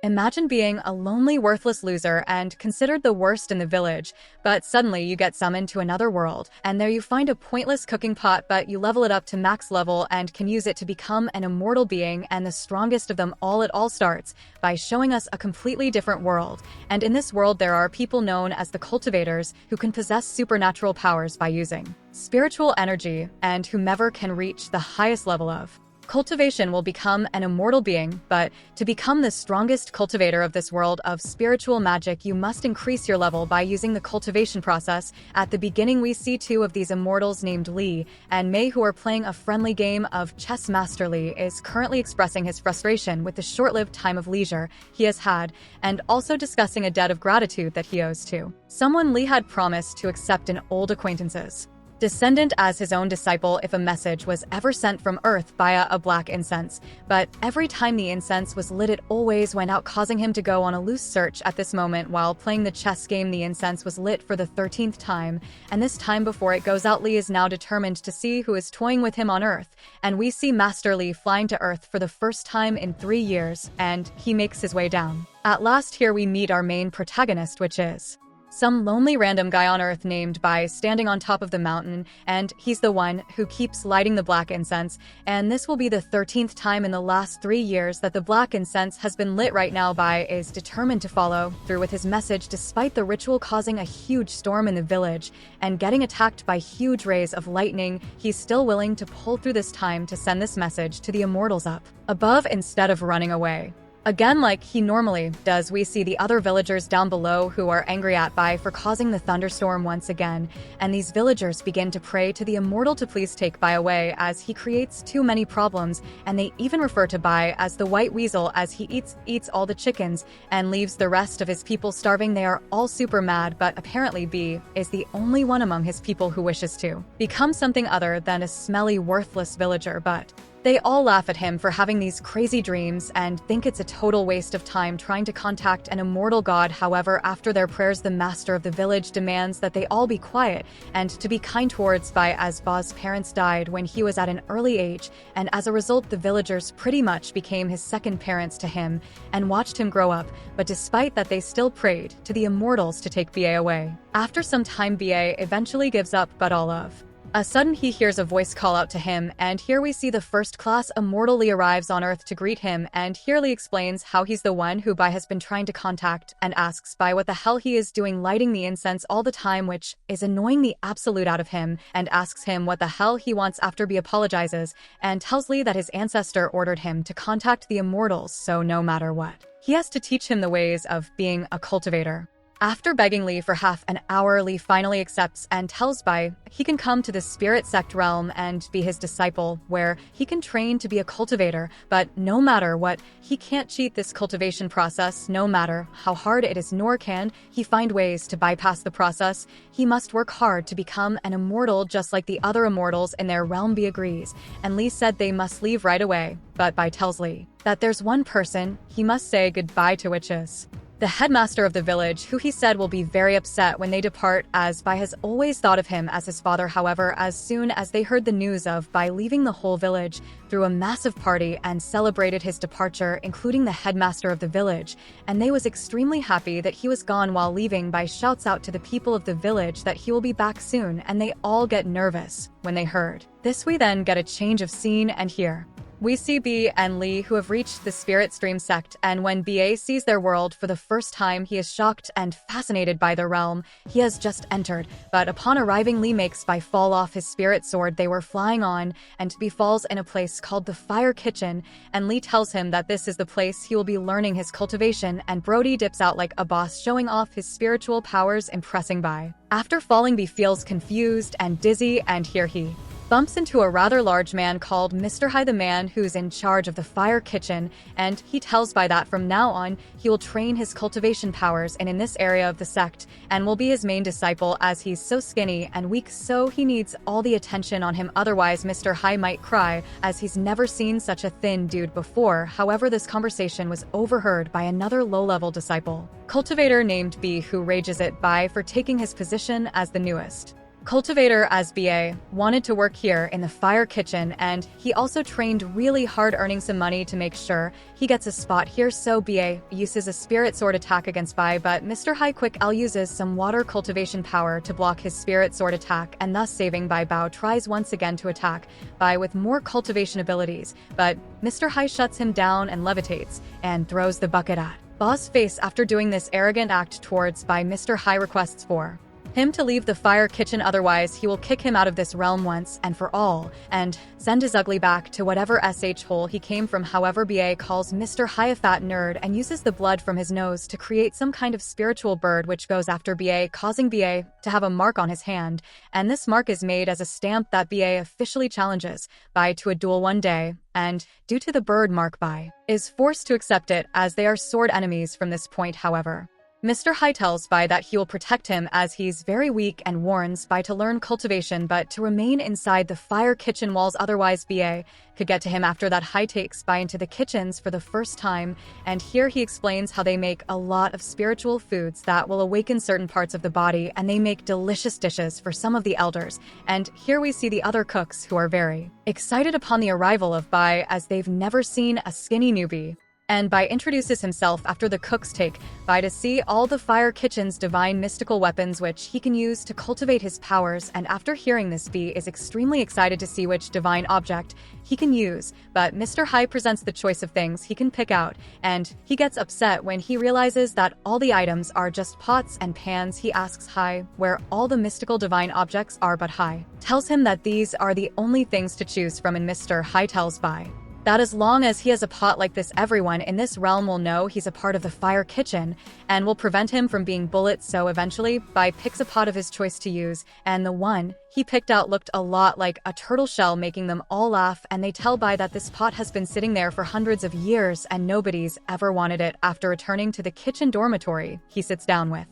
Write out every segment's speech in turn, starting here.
Imagine being a lonely, worthless loser and considered the worst in the village, but suddenly you get summoned to another world, and there you find a pointless cooking pot, but you level it up to max level and can use it to become an immortal being, and the strongest of them all. It all starts by showing us a completely different world, and in this world there are people known as the cultivators who can possess supernatural powers by using spiritual energy, and whomever can reach the highest level of cultivation will become an immortal being. But to become the strongest cultivator of this world of spiritual magic, you must increase your level by using the cultivation process. At the beginning, we see two of these immortals named Lee and Mei who are playing a friendly game of chess. Master Lee is currently expressing his frustration with the short-lived time of leisure he has had, and also discussing a debt of gratitude that he owes to someone Lee had promised to accept an old acquaintance's descendant as his own disciple if a message was ever sent from Earth via a black incense. But every time the incense was lit, it always went out, causing him to go on a loose search. At this moment, while playing the chess game, the incense was lit for the 13th time, and this time before it goes out, Lee is now determined to see who is toying with him on Earth, and we see Master Lee flying to Earth for the first time in 3 years, and he makes his way down. At last, here we meet our main protagonist, which is some lonely random guy on Earth named Bai, standing on top of the mountain, and he's the one who keeps lighting the black incense, and this will be the 13th time in the last 3 years that the black incense has been lit. Right now, Bai is determined to follow through with his message despite the ritual causing a huge storm in the village and getting attacked by huge rays of lightning. He's still willing to pull through this time to send this message to the immortals up above instead of running away. Again, like he normally does, we see the other villagers down below who are angry at Bai for causing the thunderstorm once again, and these villagers begin to pray to the immortal to please take Bai away as he creates too many problems, and they even refer to Bai as the white weasel as he eats all the chickens and leaves the rest of his people starving. They are all super mad, but apparently B is the only one among his people who wishes to become something other than a smelly, worthless villager. But they all laugh at him for having these crazy dreams and think it's a total waste of time trying to contact an immortal god. However, after their prayers, the master of the village demands that they all be quiet and to be kind towards Bai, as Ba's parents died when he was at an early age, and as a result the villagers pretty much became his second parents to him and watched him grow up. But despite that, they still prayed to the immortals to take Ba away. After some time, Ba eventually gives up, but all of a sudden he hears a voice call out to him, and here we see the first-class immortal Lee arrives on Earth to greet him, and here Lee explains how he's the one who Bai has been trying to contact and asks Bai what the hell he is doing lighting the incense all the time, which is annoying the absolute out of him, and asks him what the hell he wants. After Bai apologizes and tells Lee that his ancestor ordered him to contact the immortals, so no matter what, he has to teach him the ways of being a cultivator. After begging Lee for half an hour, Lee finally accepts and tells Bai he can come to the spirit sect realm and be his disciple, where he can train to be a cultivator. But no matter what, he can't cheat this cultivation process, no matter how hard it is, nor can he find ways to bypass the process. He must work hard to become an immortal just like the other immortals in their realm. Bai agrees, and Lee said they must leave right away, but Bai tells Lee that there's one person he must say goodbye to, which is the headmaster of the village, who he said will be very upset when they depart, as Bai has always thought of him as his father. However, as soon as they heard the news of Bai leaving, the whole village threw a massive party and celebrated his departure, including the headmaster of the village, and they was extremely happy that he was gone. While leaving, Bai shouts out to the people of the village that he will be back soon, and they all get nervous when they heard this. We then get a change of scene, and here we see Ba and Lee, who have reached the Spirit Stream sect, and when Ba sees their world for the first time, he is shocked and fascinated by the realm he has just entered. But upon arriving, Lee makes Ba fall off his spirit sword they were flying on, and Ba falls in a place called the Fire Kitchen, and Lee tells him that this is the place he will be learning his cultivation, and Brody dips out like a boss, showing off his spiritual powers, impressing Ba. After falling, Ba feels confused and dizzy, and here he bumps into a rather large man called Mr. Hai, the man who's in charge of the Fire Kitchen, and he tells Bai that from now on he will train his cultivation powers in this area of the sect and will be his main disciple, as he's so skinny and weak, so he needs all the attention on him, otherwise Mr. Hai might cry, as he's never seen such a thin dude before. However, this conversation was overheard by another low-level disciple cultivator named B, who rages at Bai for taking his position as the newest cultivator as BA, wanted to work here in the fire kitchen, and he also trained really hard earning some money to make sure he gets a spot here. So BA uses a spirit sword attack against Bai, but Mr. Hai Quick L uses some water cultivation power to block his spirit sword attack and thus saving Bai. Bao tries once again to attack Bai with more cultivation abilities, but Mr. Hai shuts him down and levitates and throws the bucket at Ba's face. After doing this arrogant act towards Bai, Mr. Hai requests for him to leave the fire kitchen, otherwise he will kick him out of this realm once and for all, and send his ugly back to whatever hole he came from. However, BA calls Mr. Hai a fat nerd and uses the blood from his nose to create some kind of spiritual bird which goes after BA, causing BA to have a mark on his hand, and this mark is made as a stamp that BA officially challenges Bai to a duel one day, and due to the bird mark, Bai is forced to accept it as they are sword enemies from this point. However, Mr. Hai tells Bai that he will protect him as he's very weak and warns Bai to learn cultivation but to remain inside the fire kitchen walls, otherwise BA could get to him. After that, Hai takes Bai into the kitchens for the first time, and here he explains how they make a lot of spiritual foods that will awaken certain parts of the body, and they make delicious dishes for some of the elders. And here we see the other cooks who are very excited upon the arrival of Bai as they've never seen a skinny newbie. And Bai introduces himself after the cooks take Bai to see all the fire kitchen's divine mystical weapons which he can use to cultivate his powers, and after hearing this, Bai is extremely excited to see which divine object he can use, but Mr. Hai presents the choice of things he can pick out, and he gets upset when he realizes that all the items are just pots and pans. He asks Hai where all the mystical divine objects are, but Hai tells him that these are the only things to choose from, and Mr. Hai tells Bai that as long as he has a pot like this, everyone in this realm will know he's a part of the fire kitchen and will prevent him from being bullied. So eventually, Bai picks a pot of his choice to use, and the one he picked out looked a lot like a turtle shell, making them all laugh, and they tell Bai that this pot has been sitting there for hundreds of years and nobody's ever wanted it. After returning to the kitchen dormitory, he sits down with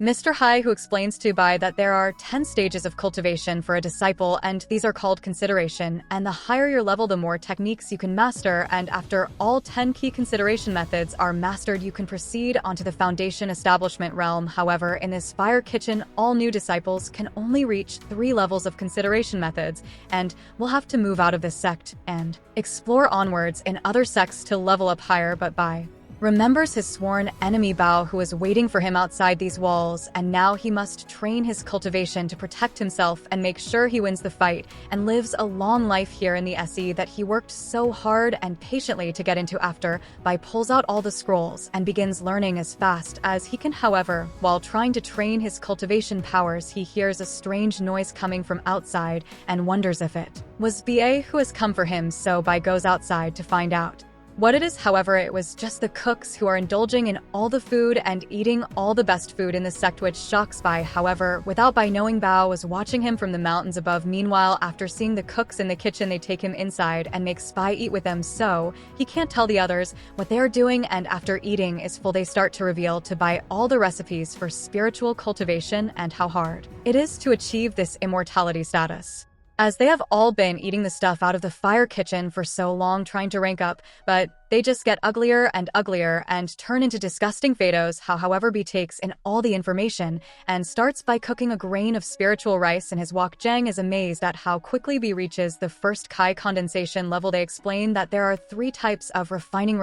Mr. Hai, who explains to Bai that there are 10 stages of cultivation for a disciple, and these are called consideration, and the higher your level, the more techniques you can master, and after all 10 key consideration methods are mastered, you can proceed onto the foundation establishment realm. However, in this fire kitchen, all new disciples can only reach 3 levels of consideration methods, and will have to move out of this sect and explore onwards in other sects to level up higher. But Bai remembers his sworn enemy Bao, who is waiting for him outside these walls, and now he must train his cultivation to protect himself and make sure he wins the fight and lives a long life here in the SE that he worked so hard and patiently to get into. After Bai pulls out all the scrolls and begins learning as fast as he can. However, while trying to train his cultivation powers, he hears a strange noise coming from outside and wonders if it was BA who has come for him, so Bai goes outside to find out what it is. However, it was just the cooks who are indulging in all the food and eating all the best food in the sect, which shocks Bai. However, without Bai knowing, Bao was watching him from the mountains above. Meanwhile, after seeing the cooks in the kitchen, they take him inside and make Bai eat with them, so he can't tell the others what they are doing, and after eating is full, they start to reveal to Bai all the recipes for spiritual cultivation and how hard it is to achieve this immortality status, as they have all been eating the stuff out of the fire kitchen for so long trying to rank up, but they just get uglier and uglier and turn into disgusting fados. However, Bai takes in all the information and starts by cooking a grain of spiritual rice in his wok. Zhang is amazed at how quickly Bai reaches the first Kai condensation level. They explain that there are 3 types of refining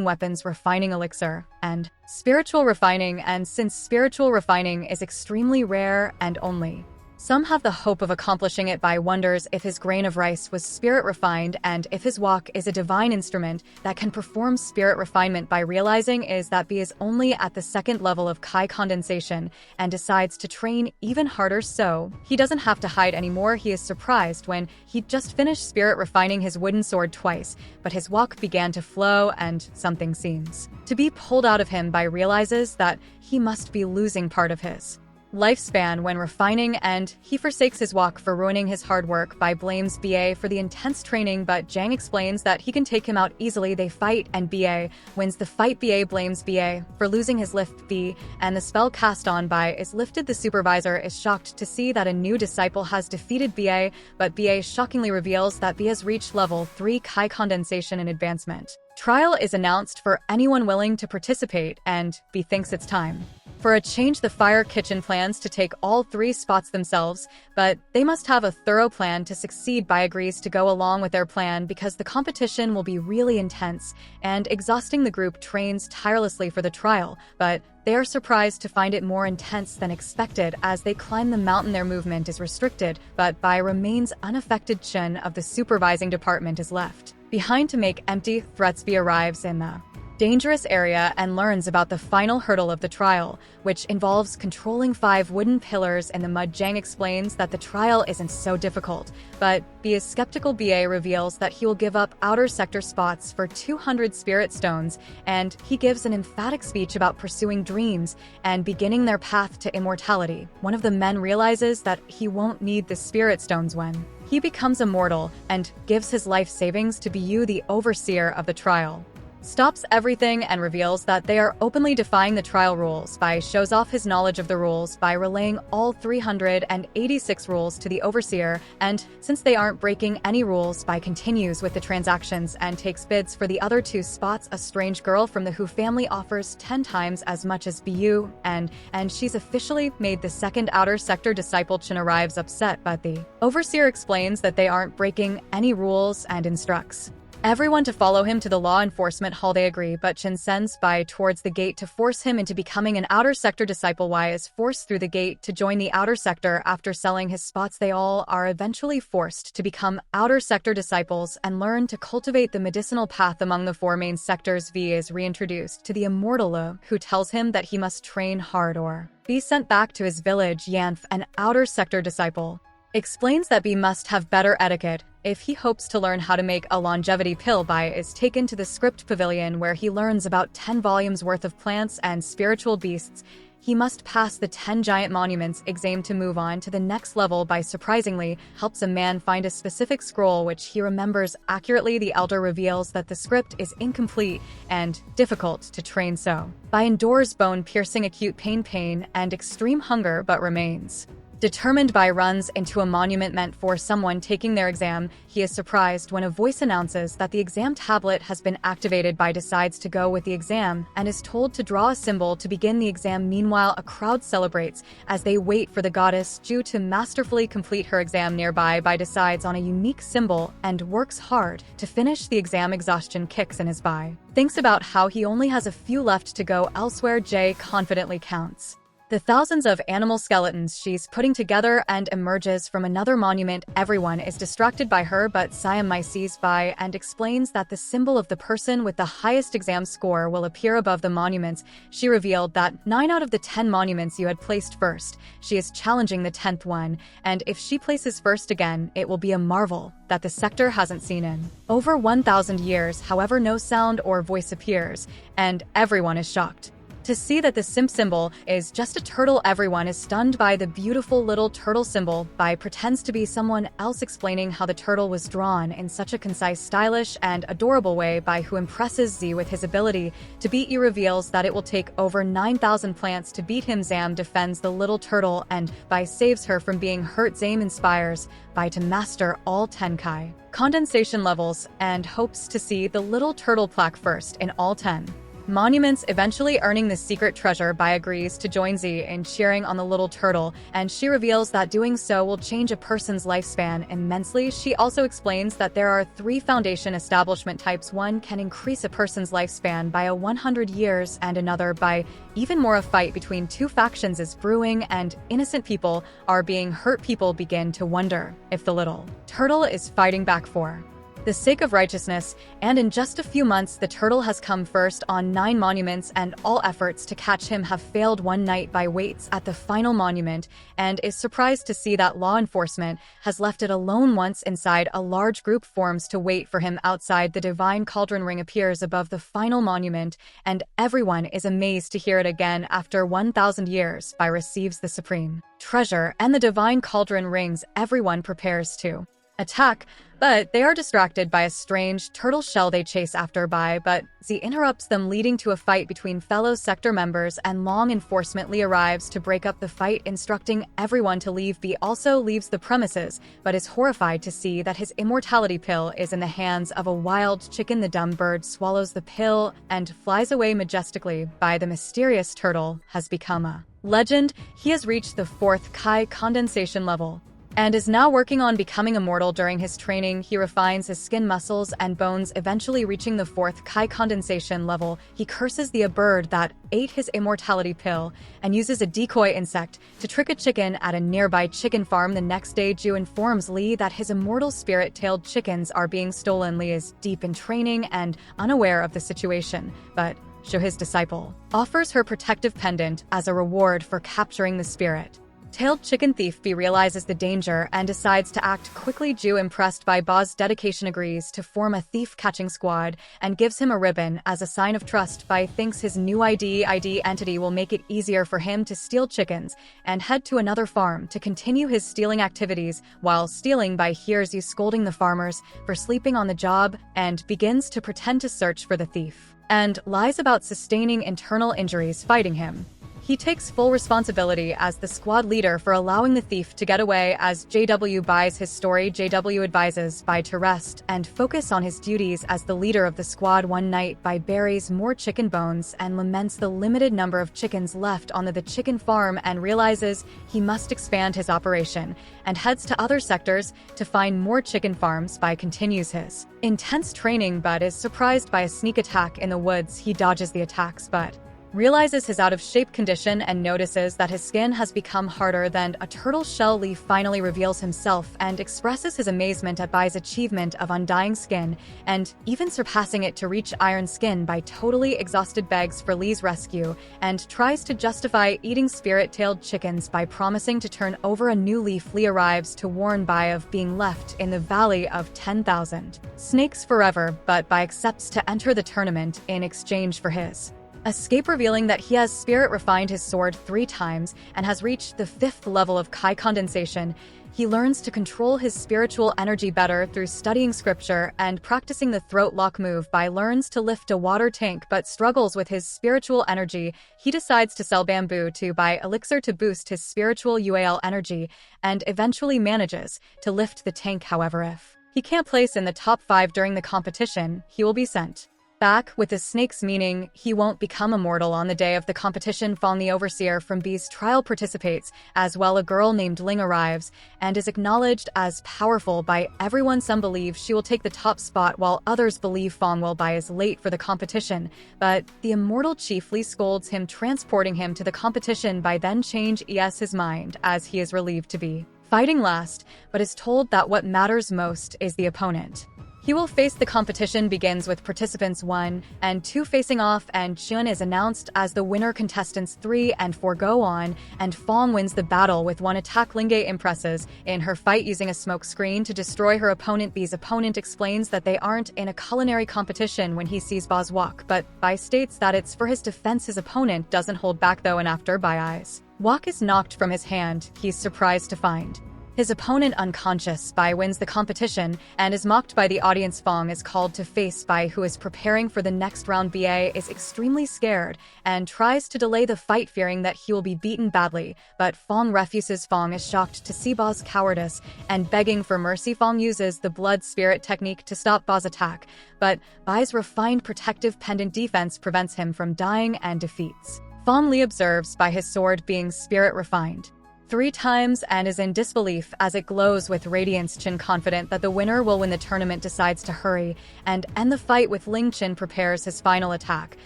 weapons, refining elixir, and spiritual refining, and since spiritual refining is extremely rare and only some have the hope of accomplishing it, Bai wonders if his grain of rice was spirit refined and if his wok is a divine instrument that can perform spirit refinement. Bai realizing is that Bai is only at the 2nd level of Kai condensation and decides to train even harder so he doesn't have to hide anymore. He is surprised when he just finished spirit refining his wooden sword twice, but his wok began to flow and something seems to be pulled out of him. Bai realizes that he must be losing part of his lifespan when refining, and he forsakes his wok for ruining his hard work. Bai blames BA for the intense training, but Zhang explains that he can take him out easily. They fight and BA wins the fight. BA blames BA for losing his lift B, and the spell cast on Bai is lifted. The supervisor is shocked to see that a new disciple has defeated BA, but BA shockingly reveals that BA has reached level 3 Kai condensation and advancement. Trial is announced for anyone willing to participate, and Bai thinks it's time For a change, the Fire Kitchen plans to take all 3 spots themselves, but they must have a thorough plan to succeed. Bai agrees to go along with their plan because the competition will be really intense and exhausting. The group trains tirelessly for the trial, but they are surprised to find it more intense than expected. As they climb the mountain, their movement is restricted, but Bai remains unaffected. Chen of the supervising department is left behind to make empty threats. Bai arrives in the dangerous area and learns about the final hurdle of the trial, which involves controlling 5 wooden pillars in the mud. Zhang explains that the trial isn't so difficult, but Ba is skeptical. Ba reveals that he will give up outer sector spots for 200 spirit stones, and he gives an emphatic speech about pursuing dreams and beginning their path to immortality. One of the men realizes that he won't need the spirit stones when he becomes immortal and gives his life savings to Bu, the overseer of the trial. Stops everything and reveals that they are openly defying the trial rules. Bai shows off his knowledge of the rules by relaying all 386 rules to the overseer, and since they aren't breaking any rules, Bai continues with the transactions and takes bids for the other 2 spots. A strange girl from the Hu family offers 10 times as much as Bu, and she's officially made the 2nd outer sector disciple. Chen arrives upset, but the overseer explains that they aren't breaking any rules and instructs everyone to follow him to the law enforcement hall. They agree, but Chen sends Bai towards the gate to force him into becoming an outer sector disciple. Wai is forced through the gate to join the outer sector. After selling his spots, they all are eventually forced to become outer sector disciples and learn to cultivate the medicinal path among the 4 main sectors. V is reintroduced to the immortal Lu, who tells him that he must train hard or be sent back to his village. Yanf, an outer sector disciple, explains that B must have better etiquette if he hopes to learn how to make a longevity pill. Bai is taken to the script pavilion where he learns about 10 volumes worth of plants and spiritual beasts. He must pass the 10 giant monuments exam to move on to the next level. Bai surprisingly helps a man find a specific scroll which he remembers accurately. The elder reveals that the script is incomplete and difficult to train, so Bai endures bone-piercing acute pain and extreme hunger, but remains determined. Bai runs into a monument meant for someone taking their exam. He is surprised when a voice announces that the exam tablet has been activated. Bai decides to go with the exam and is told to draw a symbol to begin the exam. Meanwhile, a crowd celebrates as they wait for the goddess Ju to masterfully complete her exam. Nearby, Bai decides on a unique symbol and works hard to finish the exam. Exhaustion kicks in as Bai thinks about how he only has a few left to go elsewhere. Jay confidently counts the thousands of animal skeletons she's putting together and emerges from another monument. Everyone is distracted by her, but Siam Mai sees Bai and explains that the symbol of the person with the highest exam score will appear above the monuments. She revealed that 9 out of the 10 monuments you had placed first. She is challenging the 10th one, and if she places first again, it will be a marvel that the sector hasn't seen in over 1,000 years. However, no sound or voice appears, and everyone is shocked to see that the simp symbol is just a turtle. Everyone is stunned by the beautiful little turtle symbol. Bai pretends to be someone else, explaining how the turtle was drawn in such a concise, stylish, and adorable way. Bai, who impresses Z with his ability to beat you, reveals that it will take over 9,000 plants to beat him. Zam defends the little turtle, and Bai saves her from being hurt. Zame inspires Bai to master all Tenkai condensation levels and hopes to see the little turtle plaque first in all 10 monuments, eventually earning the secret treasure. Bai agrees to join Z in cheering on the little turtle, and she reveals that doing so will change a person's lifespan immensely. She also explains that there are 3 foundation establishment types. One can increase a person's lifespan by 100 years, and another by even more. A fight between 2 factions is brewing, and innocent people are being hurt. People begin to wonder if the little turtle is fighting back for the sake of righteousness, and in just a few months the turtle has come first on 9 monuments, and all efforts to catch him have failed. One night Bai waits at the final monument and is surprised to see that law enforcement has left it alone. Once inside, a large group forms to wait for him outside. The divine cauldron ring appears above the final monument, and everyone is amazed to hear it again. After 1,000 years, Bai receives the supreme treasure and the divine cauldron rings. Everyone prepares to attack, but they are distracted by a strange turtle shell they chase after but Z interrupts them, leading to a fight between fellow sector members, and law enforcement Lee arrives to break up the fight, instructing everyone to leave. B also leaves the premises, but is horrified to see that his immortality pill is in the hands of a wild chicken. The dumb bird swallows the pill and flies away majestically. By the mysterious turtle has become a legend. He has reached the 4th Kai condensation level and is now working on becoming immortal. During his training, he refines his skin, muscles, and bones, eventually reaching the 4th Kai condensation level. He curses the bird that ate his immortality pill and uses a decoy insect to trick a chicken at a nearby chicken farm. The next day, Ju informs Lee that his immortal spirit-tailed chickens are being stolen. Lee is deep in training and unaware of the situation, but Sho, his disciple, offers her protective pendant as a reward for capturing the spirit-tailed chicken thief. B realizes the danger and decides to act quickly. Ju, impressed by Ba's dedication, agrees to form a thief-catching squad and gives him a ribbon as a sign of trust. Bai thinks his new ID entity will make it easier for him to steal chickens and head to another farm to continue his stealing activities. While stealing, Bai hears Yu scolding the farmers for sleeping on the job and begins to pretend to search for the thief and lies about sustaining internal injuries fighting him. He takes full responsibility as the squad leader for allowing the thief to get away. As JW buys his story, JW advises Bai to rest and focus on his duties as the leader of the squad. One night, Bai buries more chicken bones and laments the limited number of chickens left on the chicken farm, and realizes he must expand his operation and heads to other sectors to find more chicken farms. Bai continues his intense training but is surprised by a sneak attack in the woods. He dodges the attacks but realizes his out-of-shape condition and notices that his skin has become harder than a turtle shell. Lee finally reveals himself and expresses his amazement at Bai's achievement of undying skin and even surpassing it to reach iron skin. Bai, totally exhausted, begs for Lee's rescue and tries to justify eating spirit-tailed chickens by promising to turn over a new leaf. Lee arrives to warn Bai of being left in the Valley of 10,000 Snakes forever, but Bai accepts to enter the tournament in exchange for his escape, revealing that he has spirit refined his sword 3 times and has reached the 5th level of Kai condensation. He learns to control his spiritual energy better through studying scripture and practicing the throat lock move. Bai learns to lift a water tank but struggles with his spiritual energy. He decides to sell bamboo to buy elixir to boost his spiritual UAL energy and eventually manages to lift the tank. However, if he can't place in the top 5 during the competition, he will be sent back with the snakes, meaning he won't become immortal. On the day of the competition, Fong, the overseer from B's trial, participates as well. A girl named Ling arrives and is acknowledged as powerful by everyone. Some believe she will take the top spot, while others believe Fong will. Bai is late for the competition, but the immortal chief Lee scolds him, transporting him to the competition. Bai then changes his mind as he is relieved to be fighting last, but is told that what matters most is the opponent he will face. The competition begins with participants 1 and 2 facing off, and Chun is announced as the winner. Contestants 3 and 4 go on, and Fong wins the battle with 1 attack. Lingay impresses in her fight using a smoke screen to destroy her opponent. B's opponent explains that they aren't in a culinary competition when he sees Ba's wok, but Bai states that it's for his defense. His opponent doesn't hold back though, and after Bai's wok is knocked from his hand, he's surprised to find his opponent unconscious. Bai wins the competition and is mocked by the audience. Fong is called to face Bai, who is preparing for the next round. Ba is extremely scared and tries to delay the fight, fearing that he will be beaten badly, but Fong refuses. Fong is shocked to see Ba's cowardice and begging for mercy. Fong uses the blood spirit technique to stop Ba's attack, but Bai's refined protective pendant defense prevents him from dying and defeats Fong. Lee observes by his sword being spirit refined 3 times and is in disbelief as it glows with radiance. Chin, confident that the winner will win the tournament, decides to hurry and end the fight with Ling. Chin prepares his final attack,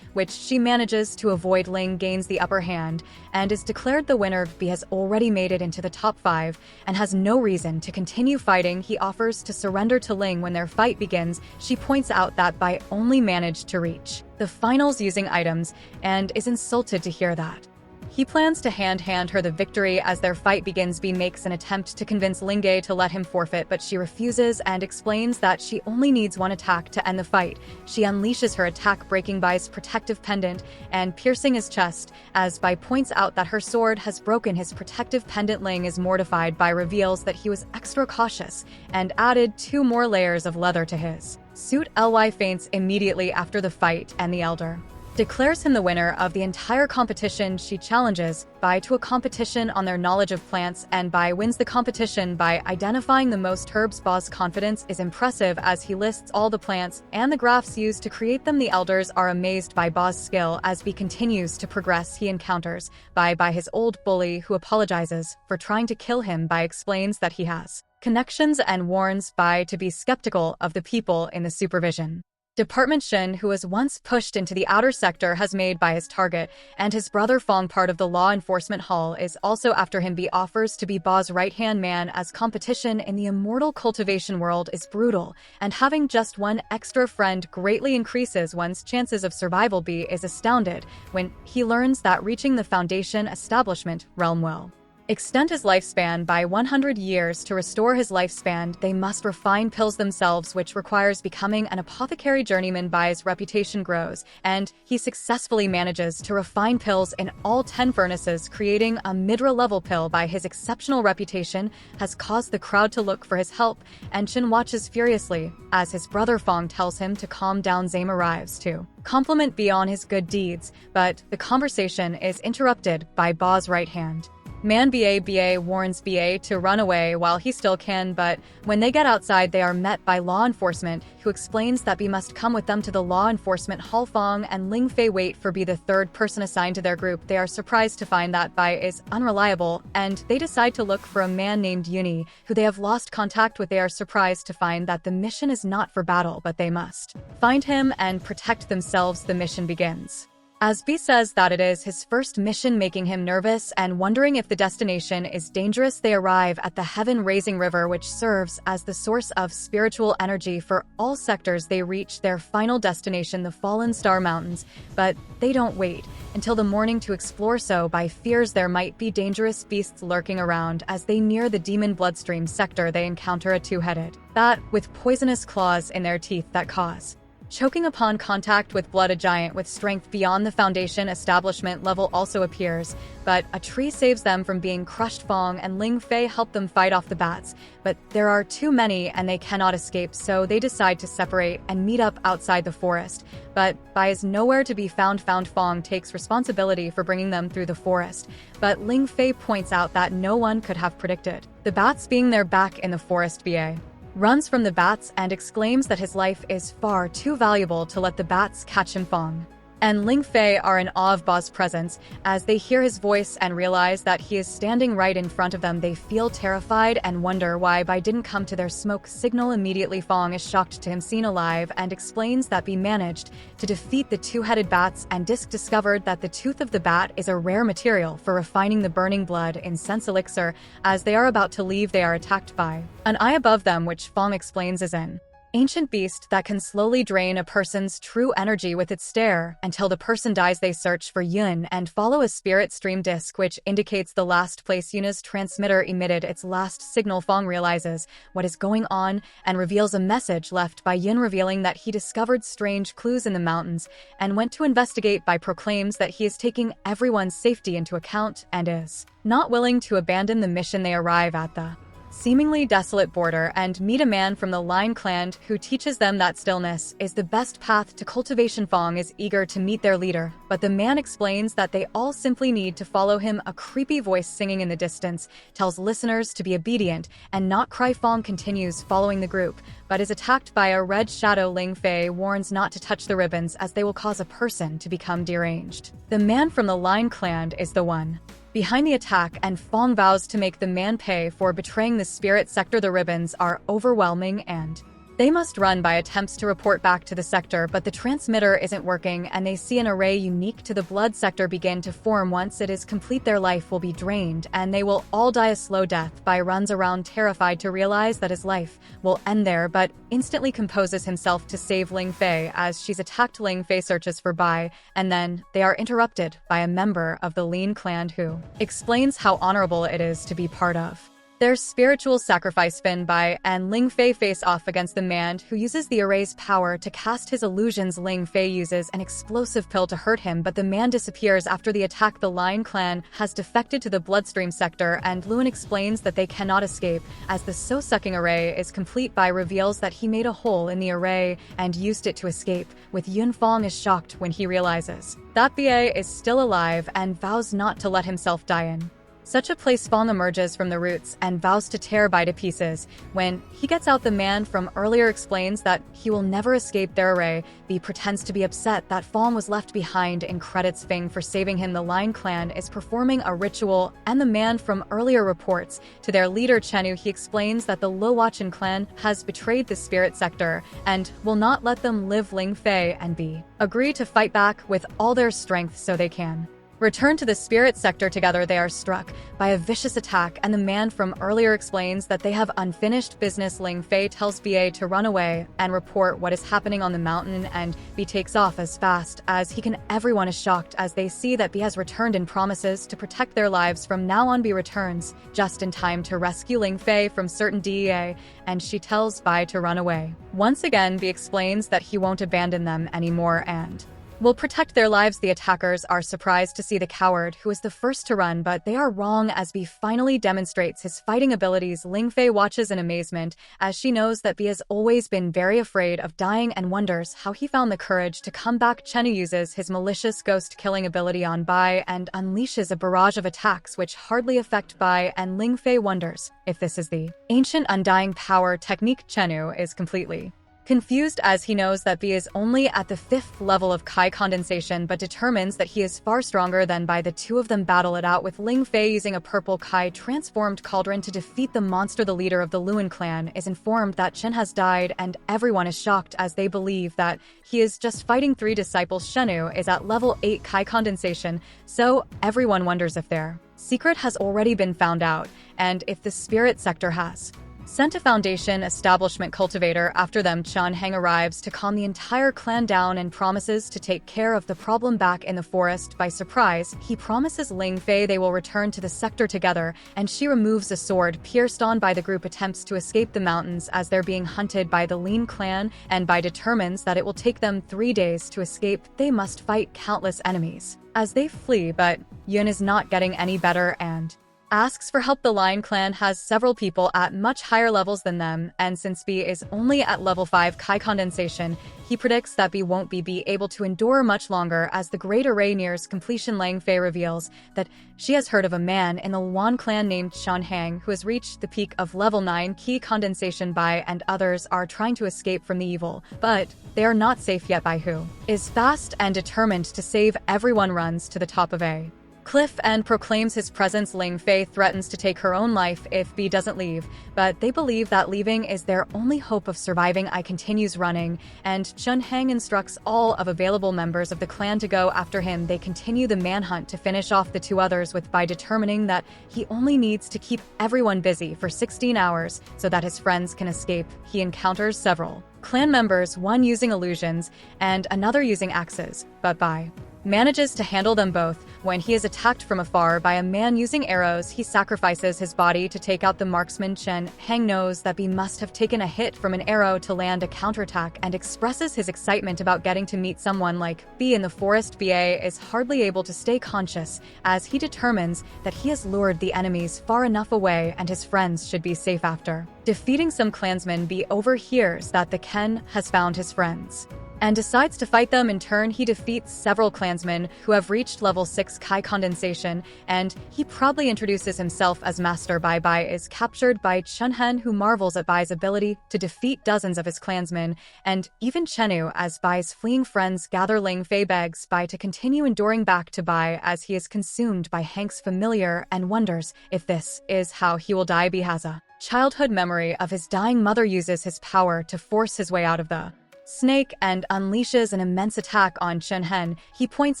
which she manages to avoid. Ling gains the upper hand and is declared the winner. B has already made it into the top 5 and has no reason to continue fighting. He offers to surrender to Ling when their fight begins. She points out that Bai only managed to reach the finals using items and is insulted to hear that He plans to hand her the victory. As their fight begins, B makes an attempt to convince Lingay to let him forfeit, but she refuses and explains that she only needs one attack to end the fight. She unleashes her attack, breaking Bai's protective pendant and piercing his chest. As Bai points out that her sword has broken his protective pendant, Ling is mortified. Bai reveals that he was extra cautious and added 2 more layers of leather to his suit. Ly faints immediately after the fight, and the Elder declares him the winner of the entire competition. She challenges Bai to a competition on their knowledge of plants, and Bai wins the competition by identifying the most herbs. Bai's confidence is impressive as he lists all the plants and the graphs used to create them. The elders are amazed by Bai's skill. As Bai continues to progress, he encounters Bai his old bully, who apologizes for trying to kill him. Bai explains that he has connections and warns Bai to be skeptical of the people in the supervision department. Shin, who was once pushed into the outer sector, has made Bai his target, and his brother Fong, part of the law enforcement hall, is also after him. Bai offers to be Bai's right-hand man, as competition in the immortal cultivation world is brutal, and having just one extra friend greatly increases one's chances of survival. Bai is astounded when he learns that reaching the foundation establishment realm will extend his lifespan by 100 years. To restore his lifespan, they must refine pills themselves, which requires becoming an apothecary journeyman. Bai's reputation grows, and he successfully manages to refine pills in all 10 furnaces, creating a Midra-level pill. Bai, his exceptional reputation has caused the crowd to look for his help, and Shin watches furiously as his brother Fong tells him to calm down. Zame arrives to compliment Bai on his good deeds, but the conversation is interrupted by Bai's right hand man. Ba warns Ba to run away while he still can, but when they get outside, they are met by law enforcement, who explains that Ba must come with them to the law enforcement hall. Fong and Ling Fei wait for Ba, the third person assigned to their group. They are surprised to find that Bai is unreliable, and they decide to look for a man named Yuni, who they have lost contact with. They are surprised to find that the mission is not for battle, but they must find him and protect themselves. The mission begins as B says that it is his first mission, making him nervous and wondering if the destination is dangerous. They arrive at the heaven-raising river, which serves as the source of spiritual energy for all sectors. They reach their final destination, the Fallen Star Mountains, but they don't wait until the morning to explore. So Bai fears there might be dangerous beasts lurking around. As they near the demon bloodstream sector, they encounter a 2-headed bat with poisonous claws in their teeth that cause choking upon contact with blood. A giant with strength beyond the foundation establishment level also appears, but a tree saves them from being crushed. Fong and Ling Fei help them fight off the bats, but there are too many and they cannot escape, so they decide to separate and meet up outside the forest. But Bai is nowhere to be found. Fong takes responsibility for bringing them through the forest, but Ling Fei points out that no one could have predicted the bats being there. Back in the forest, Ba runs from the bats and exclaims that his life is far too valuable to let the bats catch him. Fong and Ling Fei are in awe of Ba's presence as they hear his voice and realize that he is standing right in front of them. They feel terrified and wonder why Bai didn't come to their smoke signal immediately. Fong is shocked to him seen alive and explains that Bai managed to defeat the 2-headed bats, and discovered that the tooth of the bat is a rare material for refining the burning blood in sense elixir. As they are about to leave, they are attacked by an eye above them, which Fong explains is an ancient beast that can slowly drain a person's true energy with its stare until the person dies. They search for Yun and follow a spirit stream disc, which indicates the last place Yuna's transmitter emitted its last signal. Fong realizes what is going on and reveals a message left by Yun, revealing that he discovered strange clues in the mountains and went to investigate. Bai proclaims that he is taking everyone's safety into account and is not willing to abandon the mission. They arrive at the seemingly desolate border and meet a man from the Lion clan who teaches them that stillness is the best path to cultivation. Fong is eager to meet their leader, but the man explains that they all simply need to follow him. A creepy voice singing in the distance tells listeners to be obedient and not cry. Fong continues following the group, but is attacked by a red shadow. Ling Fei warns not to touch the ribbons as they will cause a person to become deranged. The man from the Lion clan is the one behind the attack, and Fong vows to make the man pay for betraying the spirit sector. The ribbons are overwhelming and They must run by attempts to report back to the sector, but the transmitter isn't working, and they see an array unique to the blood sector begin to form. Once it is complete, their life will be drained, and they will all die a slow death. Bai runs around terrified to realize that his life will end there, but instantly composes himself to save Ling Fei. As she's attacked, Ling Fei searches for Bai, and then they are interrupted by a member of the Lin clan who explains how honorable it is to be part of their spiritual sacrifice. Fin Bai and Ling Fei face off against the man who uses the array's power to cast his illusions. Ling Fei uses an explosive pill to hurt him, but the man disappears after the attack. The Lion clan has defected to the bloodstream sector, and Luan explains that they cannot escape as the soul-sucking array is complete. Bai reveals that he made a hole in the array and used it to escape, with Yunfang is shocked when he realizes that BA is still alive and vows not to let himself die in such a place. Fong emerges from the roots and vows to tear Bai to pieces. When he gets out, the man from earlier explains that he will never escape their array. Bai pretends to be upset that Fong was left behind in credits Feng for saving him. The Lion clan is performing a ritual, and the man from earlier reports to their leader Chenu. He explains that the Lo Wachin clan has betrayed the spirit sector and will not let them live. Ling Fei and Bai agree to fight back with all their strength so they can return to the spirit sector. Together, they are struck by a vicious attack, and the man from earlier explains that they have unfinished business. Ling Fei tells BA to run away and report what is happening on the mountain, and B takes off as fast as he can. Everyone is shocked as they see that B has returned and promises to protect their lives from now on. B returns just in time to rescue Ling Fei from certain DEA, and she tells Bai to run away. Once again, B explains that he won't abandon them anymore and will protect their lives. The attackers are surprised to see the coward who is the first to run, but they are wrong as B finally demonstrates his fighting abilities. Ling Fei watches in amazement as she knows that B has always been very afraid of dying and wonders how he found the courage to come back. Chenu uses his malicious ghost-killing ability on Bai and unleashes a barrage of attacks which hardly affect Bai, and Ling Fei wonders if this is the ancient undying power technique. Chenu is completely confused as he knows that B is only at the 5th level of Kai condensation, but determines that he is far stronger than Bai. The two of them battle it out, with Ling Fei using a purple Kai transformed cauldron to defeat the monster. The leader of the Luan clan is informed that Chen has died, and everyone is shocked as they believe that he is just fighting 3 disciples. Shenu is at level 8 Kai condensation, so everyone wonders if their secret has already been found out, and if the spirit sector has sent a foundation establishment cultivator after them. Chun Hang arrives to calm the entire clan down and promises to take care of the problem back in the forest. By surprise, he promises Ling Fei they will return to the sector together, and she removes a sword pierced on by the group attempts to escape the mountains as they're being hunted by the Lin clan, and Bai determines that it will take them 3 days to escape. They must fight countless enemies as they flee, but Yun is not getting any better and asks for help. The Lion clan has several people at much higher levels than them, and since B is only at level 5 Kai condensation, he predicts that B won't be able to endure much longer. As the Great Array nears completion, Ling Fei reveals that she has heard of a man in the Wan clan named Shan Hang who has reached the peak of level 9 Ki condensation. Bai and others are trying to escape from the evil, but they are not safe yet. Bai, who is fast and determined to save everyone, runs to the top of a cliff and proclaims his presence. Ling Fei threatens to take her own life if B doesn't leave, but they believe that leaving is their only hope of surviving. I continues running, and Chun Hang instructs all of available members of the clan to go after him. They continue the manhunt to finish off the 2 others, with Bai determining that he only needs to keep everyone busy for 16 hours so that his friends can escape. He encounters several clan members, one using illusions and another using axes, but Bai manages to handle them both. When he is attacked from afar by a man using arrows, he sacrifices his body to take out the marksman. Chen Hang knows that B must have taken a hit from an arrow to land a counterattack and expresses his excitement about getting to meet someone like B in the forest. BA is hardly able to stay conscious as he determines that he has lured the enemies far enough away and his friends should be safe. After defeating some clansmen, B overhears that the Ken has found his friends and decides to fight them. In turn, he defeats several clansmen who have reached level 6 Kai condensation, and he proudly introduces himself as Master Bai. Bai is captured by Chun Hen, who marvels at Bai's ability to defeat dozens of his clansmen, and even Chenu. As Bai's fleeing friends gather, Ling Fei begs Bai to continue enduring back to Bai as he is consumed by Hank's familiar and wonders if this is how he will die. Bai has a childhood memory of his dying mother uses his power to force his way out of the snake and unleashes an immense attack on Chunhen. He points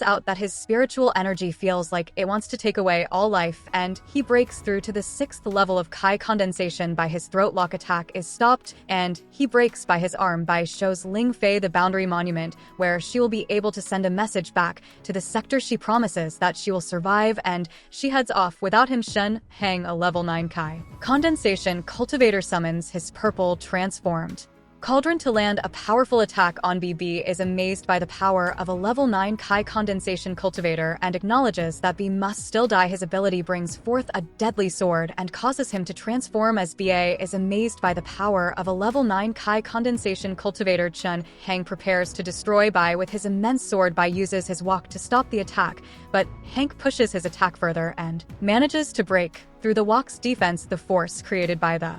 out that his spiritual energy feels like it wants to take away all life, and he breaks through to the 6th level of Kai condensation by his throat lock attack is stopped, and he breaks by his arm by shows Ling Fei the boundary monument, where she will be able to send a message back to the sector. She promises that she will survive, and she heads off without him. Shen Hang, a level 9 Kai condensation cultivator, summons his purple transformed cauldron to land a powerful attack on BB, is amazed by the power of a level 9 Kai condensation cultivator and acknowledges that B must still die. His ability brings forth a deadly sword and causes him to transform as BA is amazed by the power of a level 9 Kai condensation cultivator. Chun Hang prepares to destroy Bai with his immense sword. Bai uses his walk to stop the attack, but Hank pushes his attack further and manages to break through the walk's defense. The force created by the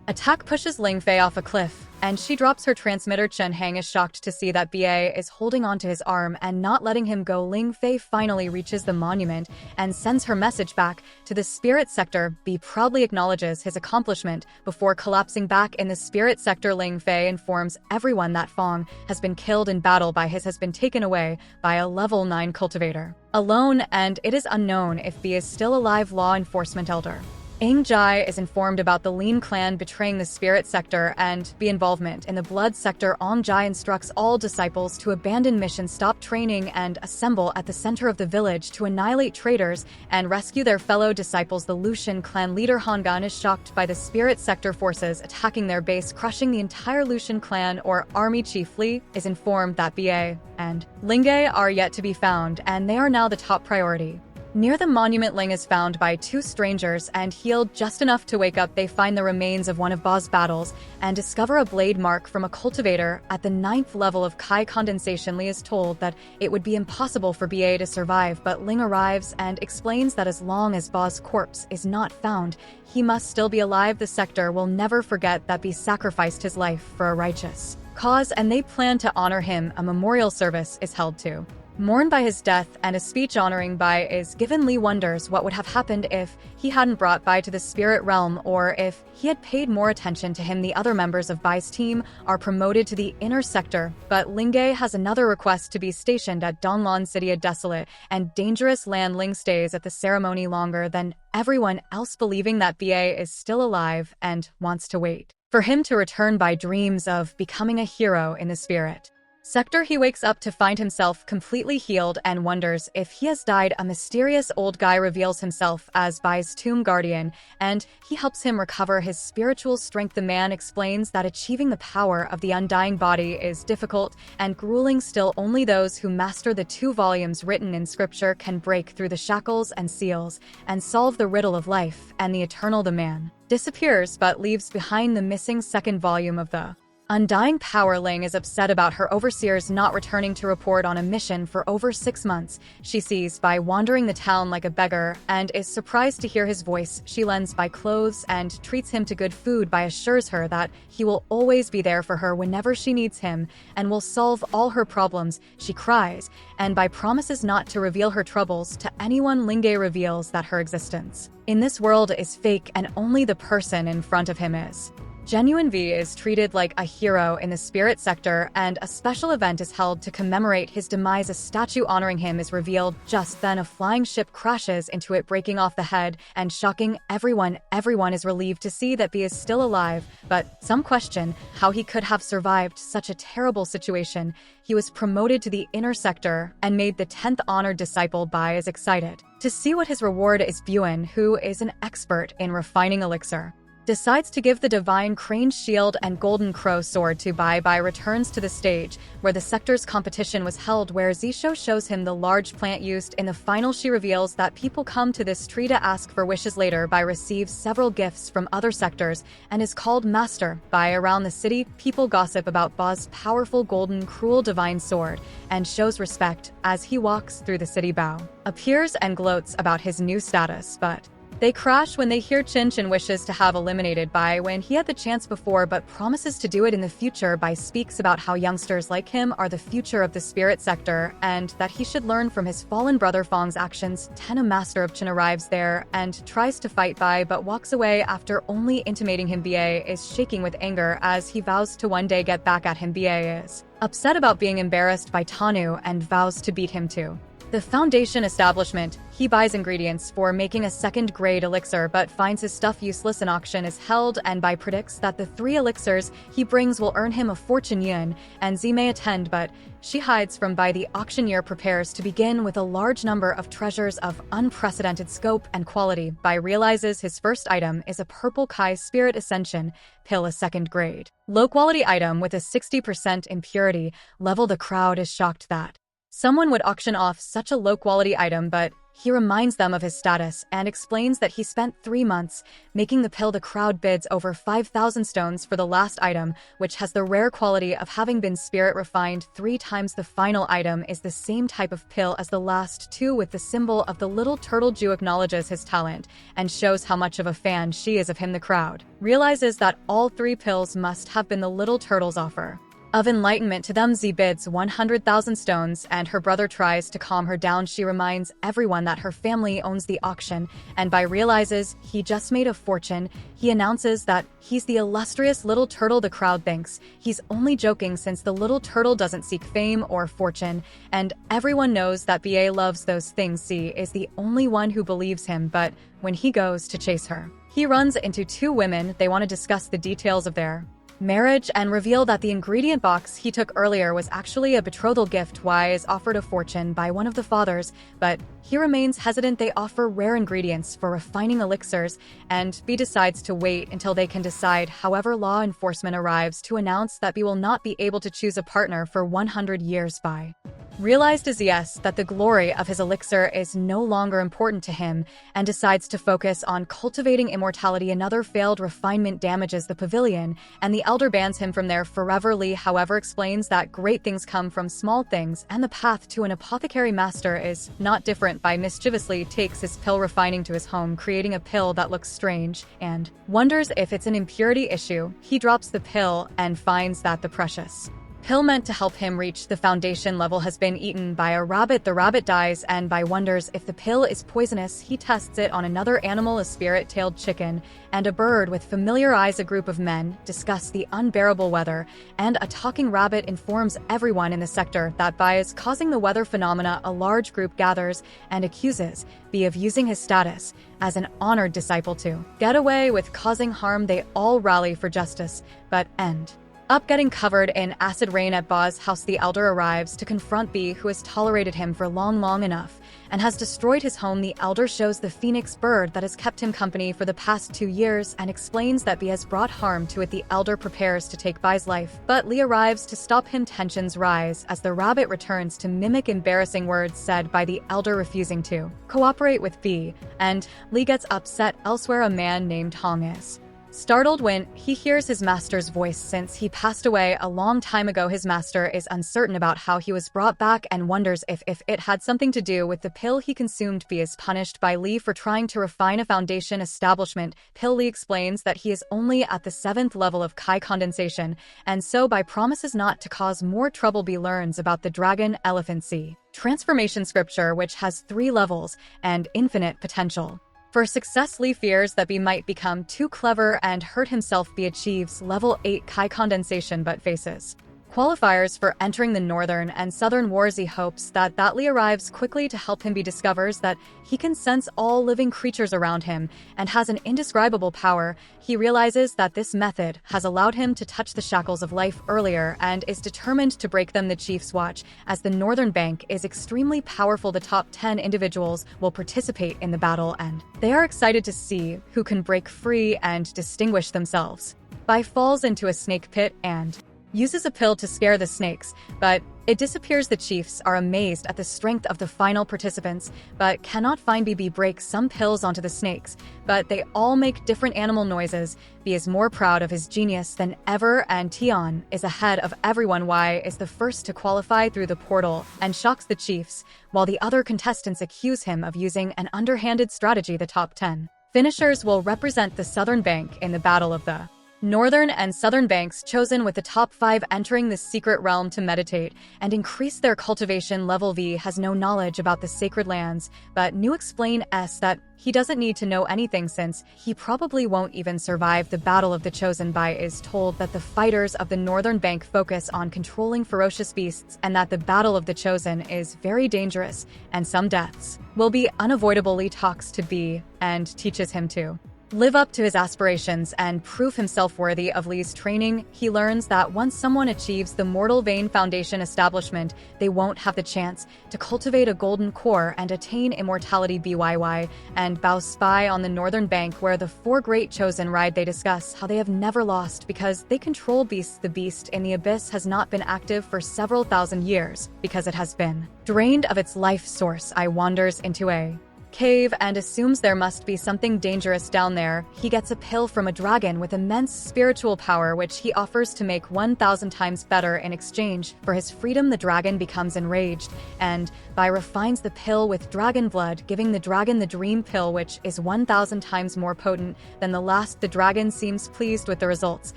attack pushes Ling Fei off a cliff, and she drops her transmitter. Chen Hang is shocked to see that BA is holding onto his arm and not letting him go. Ling Fei finally reaches the monument and sends her message back to the spirit sector. B proudly acknowledges his accomplishment before collapsing back in the spirit sector. Ling Fei informs everyone that Fong has been killed in battle by his has been taken away by a level 9 cultivator alone, and it is unknown if B is still alive. Law enforcement elder Ing Jai is informed about the Lin clan betraying the spirit sector and B involvement in the blood sector. Ong Jai instructs all disciples to abandon mission, stop training, and assemble at the center of the village to annihilate traitors and rescue their fellow disciples. The Lucian clan leader Hangan is shocked by the spirit sector forces attacking their base, crushing the entire Lucian clan or army. Chief Li is informed that BA and Lingay are yet to be found, and they are now the top priority. Near the monument, Ling is found by 2 strangers and healed just enough to wake up. They find the remains of one of Ba's battles and discover a blade mark from a cultivator at the 9th level of Kai condensation. Li is told that it would be impossible for BA to survive, but Ling arrives and explains that as long as Ba's corpse is not found, he must still be alive. The sector will never forget that B sacrificed his life for a righteous cause, and they plan to honor him. A memorial service is held to mourn by his death, and a speech honoring Bai is given. Li wonders what would have happened if he hadn't brought Bai to the spirit realm, or if he had paid more attention to him. The other members of Bai's team are promoted to the inner sector, but Lingay has another request to be stationed at Donglan City, a desolate and dangerous land. Ling stays at the ceremony longer than everyone else, believing that BA is still alive and wants to wait for him to return. Bai dreams of becoming a hero in the spirit sector. He wakes up to find himself completely healed and wonders if he has died. A mysterious old guy reveals himself as Bai's tomb guardian, and he helps him recover his spiritual strength. The man explains that achieving the power of the undying body is difficult and grueling. Still, only those who master the 2 volumes written in scripture can break through the shackles and seals and solve the riddle of life and the eternal. The man disappears but leaves behind the missing 2nd volume of the undying power. Ling is upset about her overseers not returning to report on a mission for over 6 months. She sees Bai wandering the town like a beggar and is surprised to hear his voice. She lends Bai clothes and treats him to good food. Bai assures her that he will always be there for her whenever she needs him and will solve all her problems. She cries, and Bai promises not to reveal her troubles to anyone. Lingay reveals that her existence in this world is fake and only the person in front of him is genuine. V is treated like a hero in the spirit sector, and a special event is held to commemorate his demise. A statue honoring him is revealed. Just then, a flying ship crashes into it, breaking off the head and shocking everyone. Everyone is relieved to see that B is still alive, but some question how he could have survived such a terrible situation. He was promoted to the inner sector and made the 10th honored disciple. Bai is excited to see what his reward is. Buen, who is an expert in refining elixir, decides to give the divine crane shield and golden crow sword to Bai. Bai returns to the stage where the sector's competition was held, where Zisho shows him the large plant used in the final. She reveals that people come to this tree to ask for wishes. Later, Bai receives several gifts from other sectors and is called Master. Bai around the city, people gossip about Ba's powerful golden cruel divine sword and shows respect as he walks through the city. Bao appears and gloats about his new status, but They crash when they hear Chin wishes to have eliminated Bai when he had the chance before but promises to do it in the future. Bai speaks about how youngsters like him are the future of the spirit sector and that he should learn from his fallen brother Fong's actions. Ten, a master of Chin, arrives there and tries to fight Bai but walks away after only intimating him. Ba is shaking with anger as he vows to one day get back at him. Ba is upset about being embarrassed by Tanu and vows to beat him too. The Foundation establishment. He buys ingredients for making a second-grade elixir but finds his stuff useless. An auction is held and Bai predicts that the 3 elixirs he brings will earn him a fortune. Yun and Zi may attend but she hides from Bai. The auctioneer prepares to begin with a large number of treasures of unprecedented scope and quality. Bai realizes his first item is a purple Kai Spirit Ascension pill, a second-grade, low-quality item with a 60% impurity level. The crowd is shocked that someone would auction off such a low-quality item, but he reminds them of his status and explains that he spent 3 months making the pill. The crowd bids over 5,000 stones for the last item, which has the rare quality of having been spirit refined 3 times. The final item is the same type of pill as the last 2 with the symbol of the little turtle. Ju acknowledges his talent and shows how much of a fan she is of him. The crowd realizes that all 3 pills must have been the little turtle's offer of enlightenment to them. Zi bids 100,000 stones and her brother tries to calm her down. She reminds everyone that her family owns the auction and Bai realizes he just made a fortune. He announces that he's the illustrious little turtle. The crowd thinks he's only joking since the little turtle doesn't seek fame or fortune and everyone knows that Ba loves those things. Zi is the only one who believes him, but when he goes to chase her, he runs into 2 women. They want to discuss the details of their marriage and reveal that the ingredient box he took earlier was actually a betrothal gift. Y is offered a fortune by one of the fathers, but he remains hesitant. They offer rare ingredients for refining elixirs, and B decides to wait until they can decide. However, law enforcement arrives to announce that B will not be able to choose a partner for 100 years. Bai realized as yes that the glory of his elixir is no longer important to him and decides to focus on cultivating immortality. Another failed refinement damages the pavilion and the elder bans him from there forever. Li, however, explains that great things come from small things and the path to an apothecary master is not different. Bai mischievously takes his pill refining to his home, creating a pill that looks strange and wonders if it's an impurity issue. He drops the pill and finds that the precious pill meant to help him reach the foundation level has been eaten by a rabbit. The rabbit dies and Bai wonders if the pill is poisonous. He tests it on another animal, a spirit-tailed chicken, and a bird with familiar eyes. A group of men discuss the unbearable weather, and a talking rabbit informs everyone in the sector that Bai is causing the weather phenomena. A large group gathers and accuses B of using his status as an honored disciple to get away with causing harm. They all rally for justice, but end up getting covered in acid rain. At Ba's house, the elder arrives to confront B, who has tolerated him for long enough and has destroyed his home. The elder shows the phoenix bird that has kept him company for the past 2 years and explains that B has brought harm to it. The elder prepares to take Bai's life, but Li arrives to stop him. Tensions rise as the rabbit returns to mimic embarrassing words said by the elder, refusing to cooperate with B, and Li gets upset. Elsewhere, a man named Hong is startled when he hears his master's voice. Since he passed away a long time ago, his master is uncertain about how he was brought back and wonders if it had something to do with the pill he consumed. B is punished by Li for trying to refine a foundation establishment pill. Li explains that he is only at the 7th level of Kai condensation, and so Bai promises not to cause more trouble. B learns about the dragon elephant C transformation scripture, which has 3 levels and infinite potential for success. Li fears that B might become too clever and hurt himself. B achieves level 8 Kai condensation but faces qualifiers for entering the Northern and Southern Wars. He hopes that Li arrives quickly to help him. B discovers that he can sense all living creatures around him and has an indescribable power. He realizes that this method has allowed him to touch the shackles of life earlier and is determined to break them. The chiefs watch as the Northern Bank is extremely powerful. The top 10 individuals will participate in the battle and they are excited to see who can break free and distinguish themselves. Bai falls into a snake pit and uses a pill to scare the snakes, but it disappears. The chiefs are amazed at the strength of the final participants, but cannot find B. B breaks some pills onto the snakes, but they all make different animal noises. B is more proud of his genius than ever, and Tian is ahead of everyone. Y is the first to qualify through the portal and shocks the chiefs, while the other contestants accuse him of using an underhanded strategy. The top 10 Finishers will represent the southern bank in the Battle of the Northern and Southern Banks, chosen with the top 5 entering the secret realm to meditate and increase their cultivation. Level V has no knowledge about the sacred lands, but New explains that he doesn't need to know anything since he probably won't even survive the Battle of the Chosen. Bai is told that the fighters of the Northern Bank focus on controlling ferocious beasts and that the Battle of the Chosen is very dangerous and some deaths will be unavoidable. Lee talks to B and teaches him to live up to his aspirations and prove himself worthy of Lee's training. He learns that once someone achieves the Mortal Vein Foundation establishment, they won't have the chance to cultivate a golden core and attain immortality. BYY and Bao spy on the Northern Bank where the 4 great chosen ride. They discuss how they have never lost because they control beasts. The beast in the abyss has not been active for several thousand years because it has been drained of its life source. I wanders into a cave and assumes there must be something dangerous down there. He gets a pill from a dragon with immense spiritual power, which he offers to make 1,000 times better in exchange for his freedom. The dragon becomes enraged, and Bai refines the pill with dragon blood, giving the dragon the dream pill, which is 1,000 times more potent than the last. The dragon seems pleased with the results,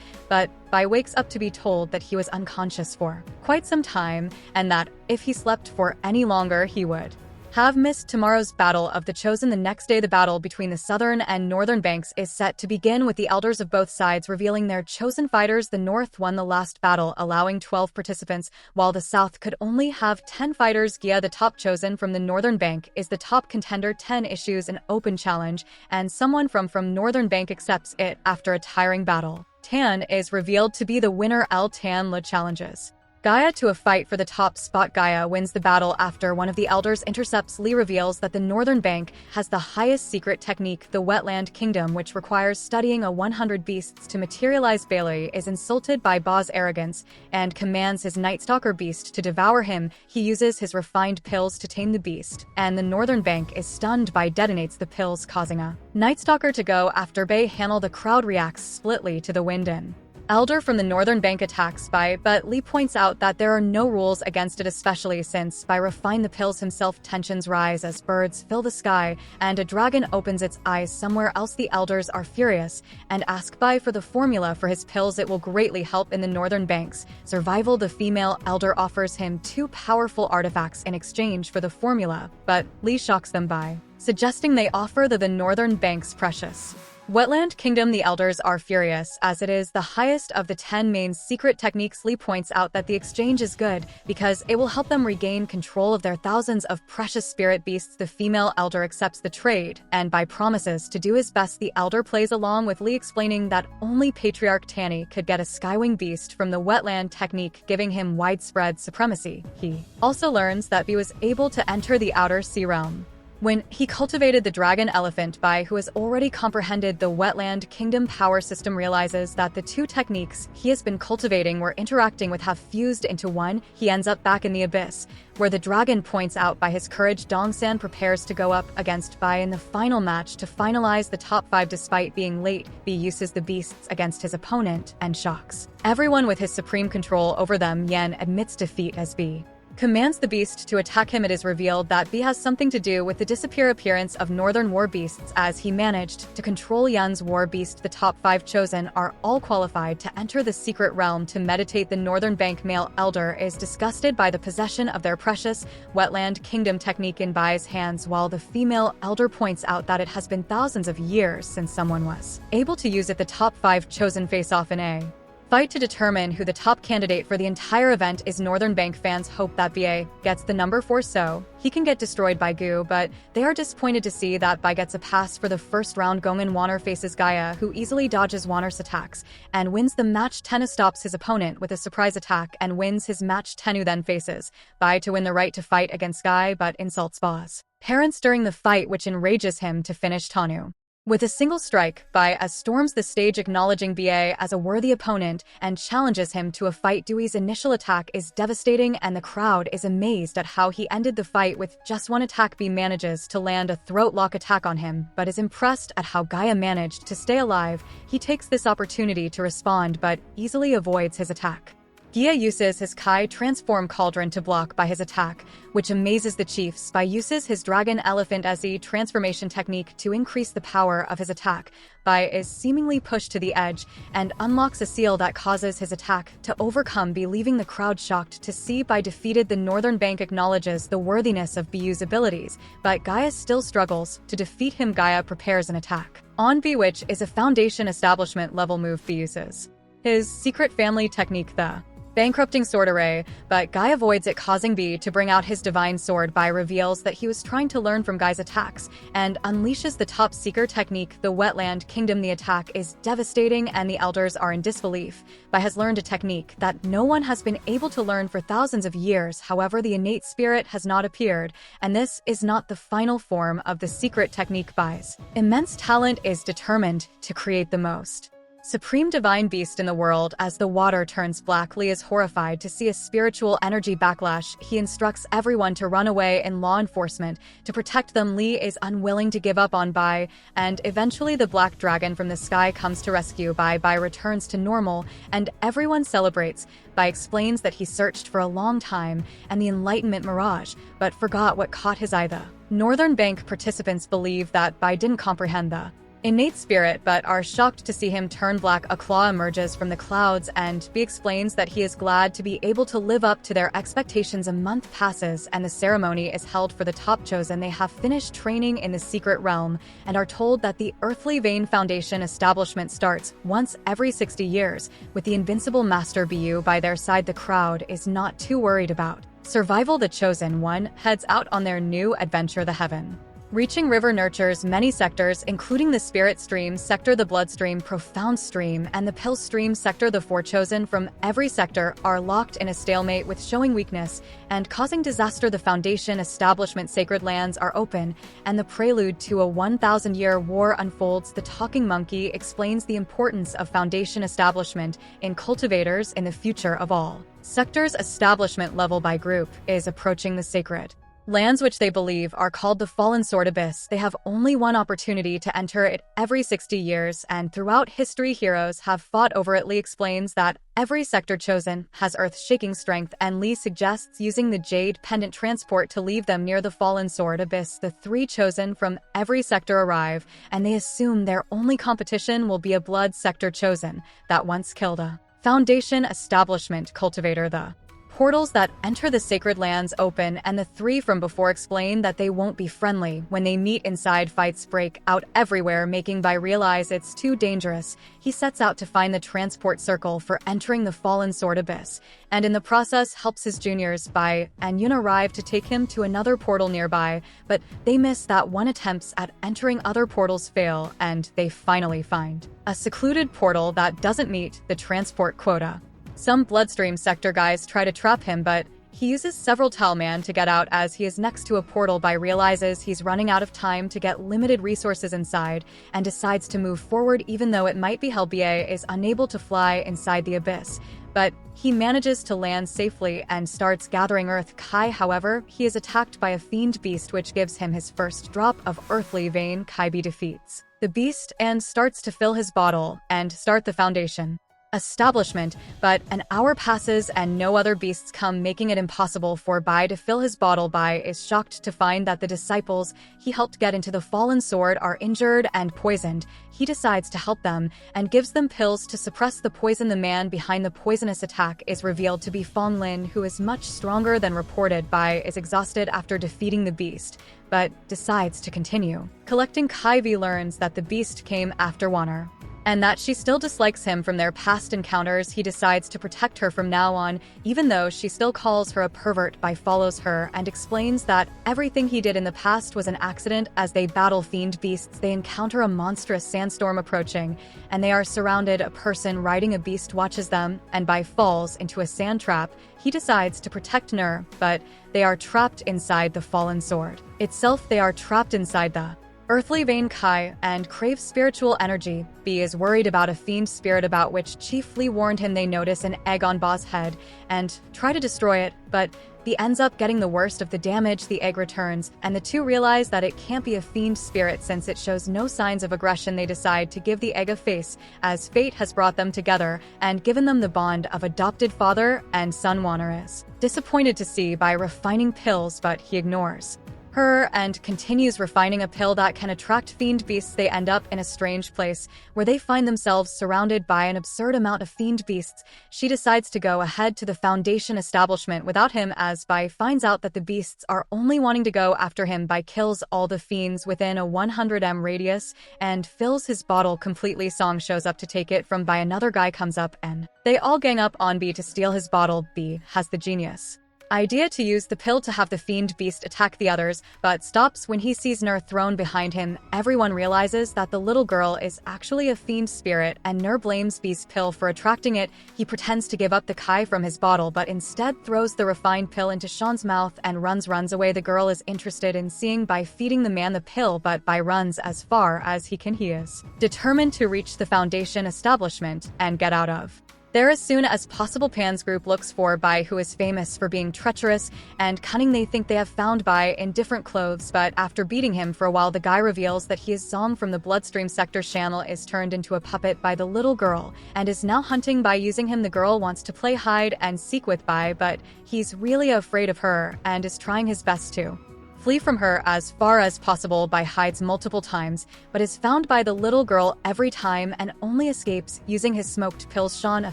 but Bai wakes up to be told that he was unconscious for quite some time, and that if he slept for any longer, he would have missed tomorrow's Battle of the Chosen. The next day, the battle between the Southern and Northern Banks is set to begin, with the elders of both sides revealing their chosen fighters. The North won the last battle, allowing 12 participants, while the South could only have 10 fighters. Gia, the top chosen from the Northern Bank, is the top contender. 10 issues an open challenge, and someone from Northern Bank accepts it after a tiring battle. Tan is revealed to be the winner. Tan Le challenges Gaia to a fight for the top spot. Gaia wins the battle after one of the elders intercepts. Lee reveals that the Northern Bank has the highest secret technique, the Wetland Kingdom, which requires studying 100 beasts to materialize. Bailey is insulted by Ba's arrogance and commands his Night Stalker beast to devour him. He uses his refined pills to tame the beast, and the Northern Bank is stunned by detonates the pills, causing a Night Stalker to go after Bay Hanel. The crowd reacts splitly to the wind and elder from the Northern Bank attacks Bai, but Lee points out that there are no rules against it, especially since Bai refined the pills himself. Tensions rise as birds fill the sky and a dragon opens its eyes somewhere else. The elders are furious and ask Bai for the formula for his pills. It will greatly help in the Northern Bank's survival. The female elder offers him 2 powerful artifacts in exchange for the formula, but Lee shocks them by suggesting they offer the Northern Bank's precious Wetland Kingdom. The elders are furious as it is the highest of the 10 main secret techniques. Lee points out that the exchange is good because it will help them regain control of their thousands of precious spirit beasts. The female elder accepts the trade and Bai promises to do his best. The elder plays along with Lee, explaining that only Patriarch Tanny could get a Skywing beast from the Wetland technique, giving him widespread supremacy. He also learns that Bai was able to enter the Outer Sea Realm when he cultivated the dragon elephant. Bai, who has already comprehended the Wetland Kingdom power system, realizes that the 2 techniques he has been cultivating were interacting with have fused into one. He ends up back in the abyss, where the dragon points out by his courage. Dongsan prepares to go up against Bai in the final match to finalize the top 5. Despite being late, Bai uses the beasts against his opponent and shocks everyone with his supreme control over them. Yen admits defeat as Bai commands the beast to attack him. It is revealed that Bai has something to do with the disappearance of Northern War Beasts, as he managed to control Yan's War Beast. The top 5 chosen are all qualified to enter the secret realm to meditate. The Northern Bank male elder is disgusted by the possession of their precious Wetland Kingdom technique in Bai's hands, while the female elder points out that it has been thousands of years since someone was able to use it. The top 5 chosen face off in a fight to determine who the top candidate for the entire event is. Northern Bank fans hope that Bai gets the number 4 so he can get destroyed by Gu, but they are disappointed to see that Bai gets a pass for the first round. Gongan Wanner faces Gaia, who easily dodges Wanner's attacks and wins the match. Tennu stops his opponent with a surprise attack and wins his match. Tennu then faces Bai to win the right to fight against Guy, but insults Ba's parents during the fight, which enrages him to finish Tennu with a single strike. Bai storms the stage, acknowledging Ba as a worthy opponent and challenges him to a fight. Dewey's initial attack is devastating and the crowd is amazed at how he ended the fight with just one attack. Bai manages to land a throat lock attack on him, but is impressed at how Gaia managed to stay alive. He takes this opportunity to respond but easily avoids his attack. Gia uses his Kai transform cauldron to block by his attack, which amazes the chiefs. Bai uses his dragon elephant as a transformation technique to increase the power of his attack. Bai is seemingly pushed to the edge and unlocks a seal that causes his attack to overcome Bi, leaving the crowd shocked to see Bai defeated. The Northern Bank acknowledges the worthiness of Biu's abilities, but Gaia still struggles. To defeat him, Gaia prepares an attack on Bi, which is a foundation establishment level move Bi uses his secret family technique, the bankrupting sword array, but Guy avoids it, causing Bi to bring out his divine sword. Bai reveals that he was trying to learn from Guy's attacks and unleashes the top seeker technique, the Wetland Kingdom. The attack is devastating and the elders are in disbelief. Bai has learned a technique that no one has been able to learn for thousands of years. However, the innate spirit has not appeared, and this is not the final form of the secret technique. Bai's immense talent is determined to create the most supreme divine beast in the world. As the water turns black, Lee is horrified to see a spiritual energy backlash. He instructs everyone to run away and law enforcement to protect them. Lee is unwilling to give up on Bai, and eventually the black dragon from the sky comes to rescue Bai. Bai returns to normal, and everyone celebrates. Bai explains that he searched for a long time and the enlightenment mirage, but forgot what caught his eye. The Northern Bank participants believe that Bai didn't comprehend the innate spirit, but are shocked to see him turn black. A claw emerges from the clouds, and Bi explains that he is glad to be able to live up to their expectations. A month passes, and the ceremony is held for the top chosen. They have finished training in the secret realm and are told that the Earthly Vein Foundation establishment starts once every 60 years. With the invincible Master Bu by their side, the crowd is not too worried about survival. The chosen one heads out on their new adventure, the Heaven Reaching River nurtures many sectors, including the Spirit Stream sector, the Bloodstream Profound Stream, and the Pill Stream sector. The four chosen from every sector are locked in a stalemate, with showing weakness and causing disaster. The Foundation establishment sacred lands are open, and the prelude to a 1,000-year war unfolds. The Talking Monkey explains the importance of Foundation establishment in cultivators in the future of all sectors. Establishment level by group is approaching the sacred lands, which they believe are called the Fallen Sword Abyss. They have only one opportunity to enter it every 60 years, and throughout history, heroes have fought over it. Lee explains that every sector chosen has earth-shaking strength, and Lee suggests using the Jade Pendant transport to leave them near the Fallen Sword Abyss. The three chosen from every sector arrive, and they assume their only competition will be a blood sector chosen that once killed a Foundation establishment cultivator. The portals that enter the sacred lands open, and the three from before explain that they won't be friendly. When they meet inside, fights break out everywhere, making Bai realize it's too dangerous. He sets out to find the transport circle for entering the Fallen Sword Abyss, and in the process helps his juniors Bai and Yun arrive to take him to another portal nearby, but they miss that one. Attempts at entering other portals fail, and they finally find a secluded portal that doesn't meet the transport quota. Some Bloodstream sector guys try to trap him, but he uses several Talman to get out. As he is next to a portal, Bai realizes he's running out of time to get limited resources inside and decides to move forward even though it might be hell. Ba is unable to fly inside the abyss, but he manages to land safely and starts gathering Earth Kai. However, he is attacked by a fiend beast, which gives him his first drop of Earthly Vein. Kai defeats the beast and starts to fill his bottle and start the Foundation establishment, but an hour passes and no other beasts come, making it impossible for Bai to fill his bottle. Bai is shocked to find that the disciples he helped get into the Fallen Sword are injured and poisoned. He decides to help them and gives them pills to suppress the poison. The man behind the poisonous attack is revealed to be Fong Lin, who is much stronger than reported. Bai is exhausted after defeating the beast, but decides to continue collecting Kai. Vi learns that the beast came after Warner, and that she still dislikes him from their past encounters. He decides to protect her from now on, even though she still calls her a pervert. Bai follows her and explains that everything he did in the past was an accident. As they battle fiend beasts, they encounter a monstrous sandstorm approaching, and they are surrounded. A person riding a beast watches them, and Bai falls into a sand trap. He decides to protect Nur, but they are trapped inside the Fallen Sword itself. They are trapped inside the Earthly Vein Kai and crave spiritual energy. Bi is worried about a fiend spirit about which Chief Lee warned him. They notice an egg on Ba's head and try to destroy it, but Bee ends up getting the worst of the damage. The egg returns, and the two realize that it can't be a fiend spirit since it shows no signs of aggression. They decide to give the egg a face, as fate has brought them together and given them the bond of adopted father and son. Warner is disappointed to see Bee refining pills, but he ignores her and continues refining a pill that can attract fiend beasts. They end up in a strange place where they find themselves surrounded by an absurd amount of fiend beasts. She decides to go ahead to the Foundation establishment without him, as Bee finds out that the beasts are only wanting to go after him. Bee kills all the fiends within a 100 m radius and fills his bottle completely. Song shows up to take it from Bee. Another guy comes up and they all gang up on Bee to steal his bottle. Bee has the genius idea to use the pill to have the fiend beast attack the others, but stops when he sees Nur thrown behind him. Everyone realizes that the little girl is actually a fiend spirit, and Nur blames Bee's pill for attracting it. He pretends to give up the Kai from his bottle, but instead throws the refined pill into Sean's mouth and runs away. The girl is interested in seeing Bee feeding the man the pill, but Bee runs as far as he can. He is determined to reach the Foundation establishment and get out of there as soon as possible. Pan's group looks for Bee, who is famous for being treacherous and cunning. They think they have found Bee in different clothes, but after beating him for a while, the guy reveals that he is Zong from the Bloodstream sector. Channel is turned into a puppet by the little girl and is now hunting Bee using him. The girl wants to play hide and seek with Bee, but he's really afraid of her and is trying his best to flee from her as far as possible. Bee hides multiple times, but is found by the little girl every time and only escapes using his smoked pills. Sean, a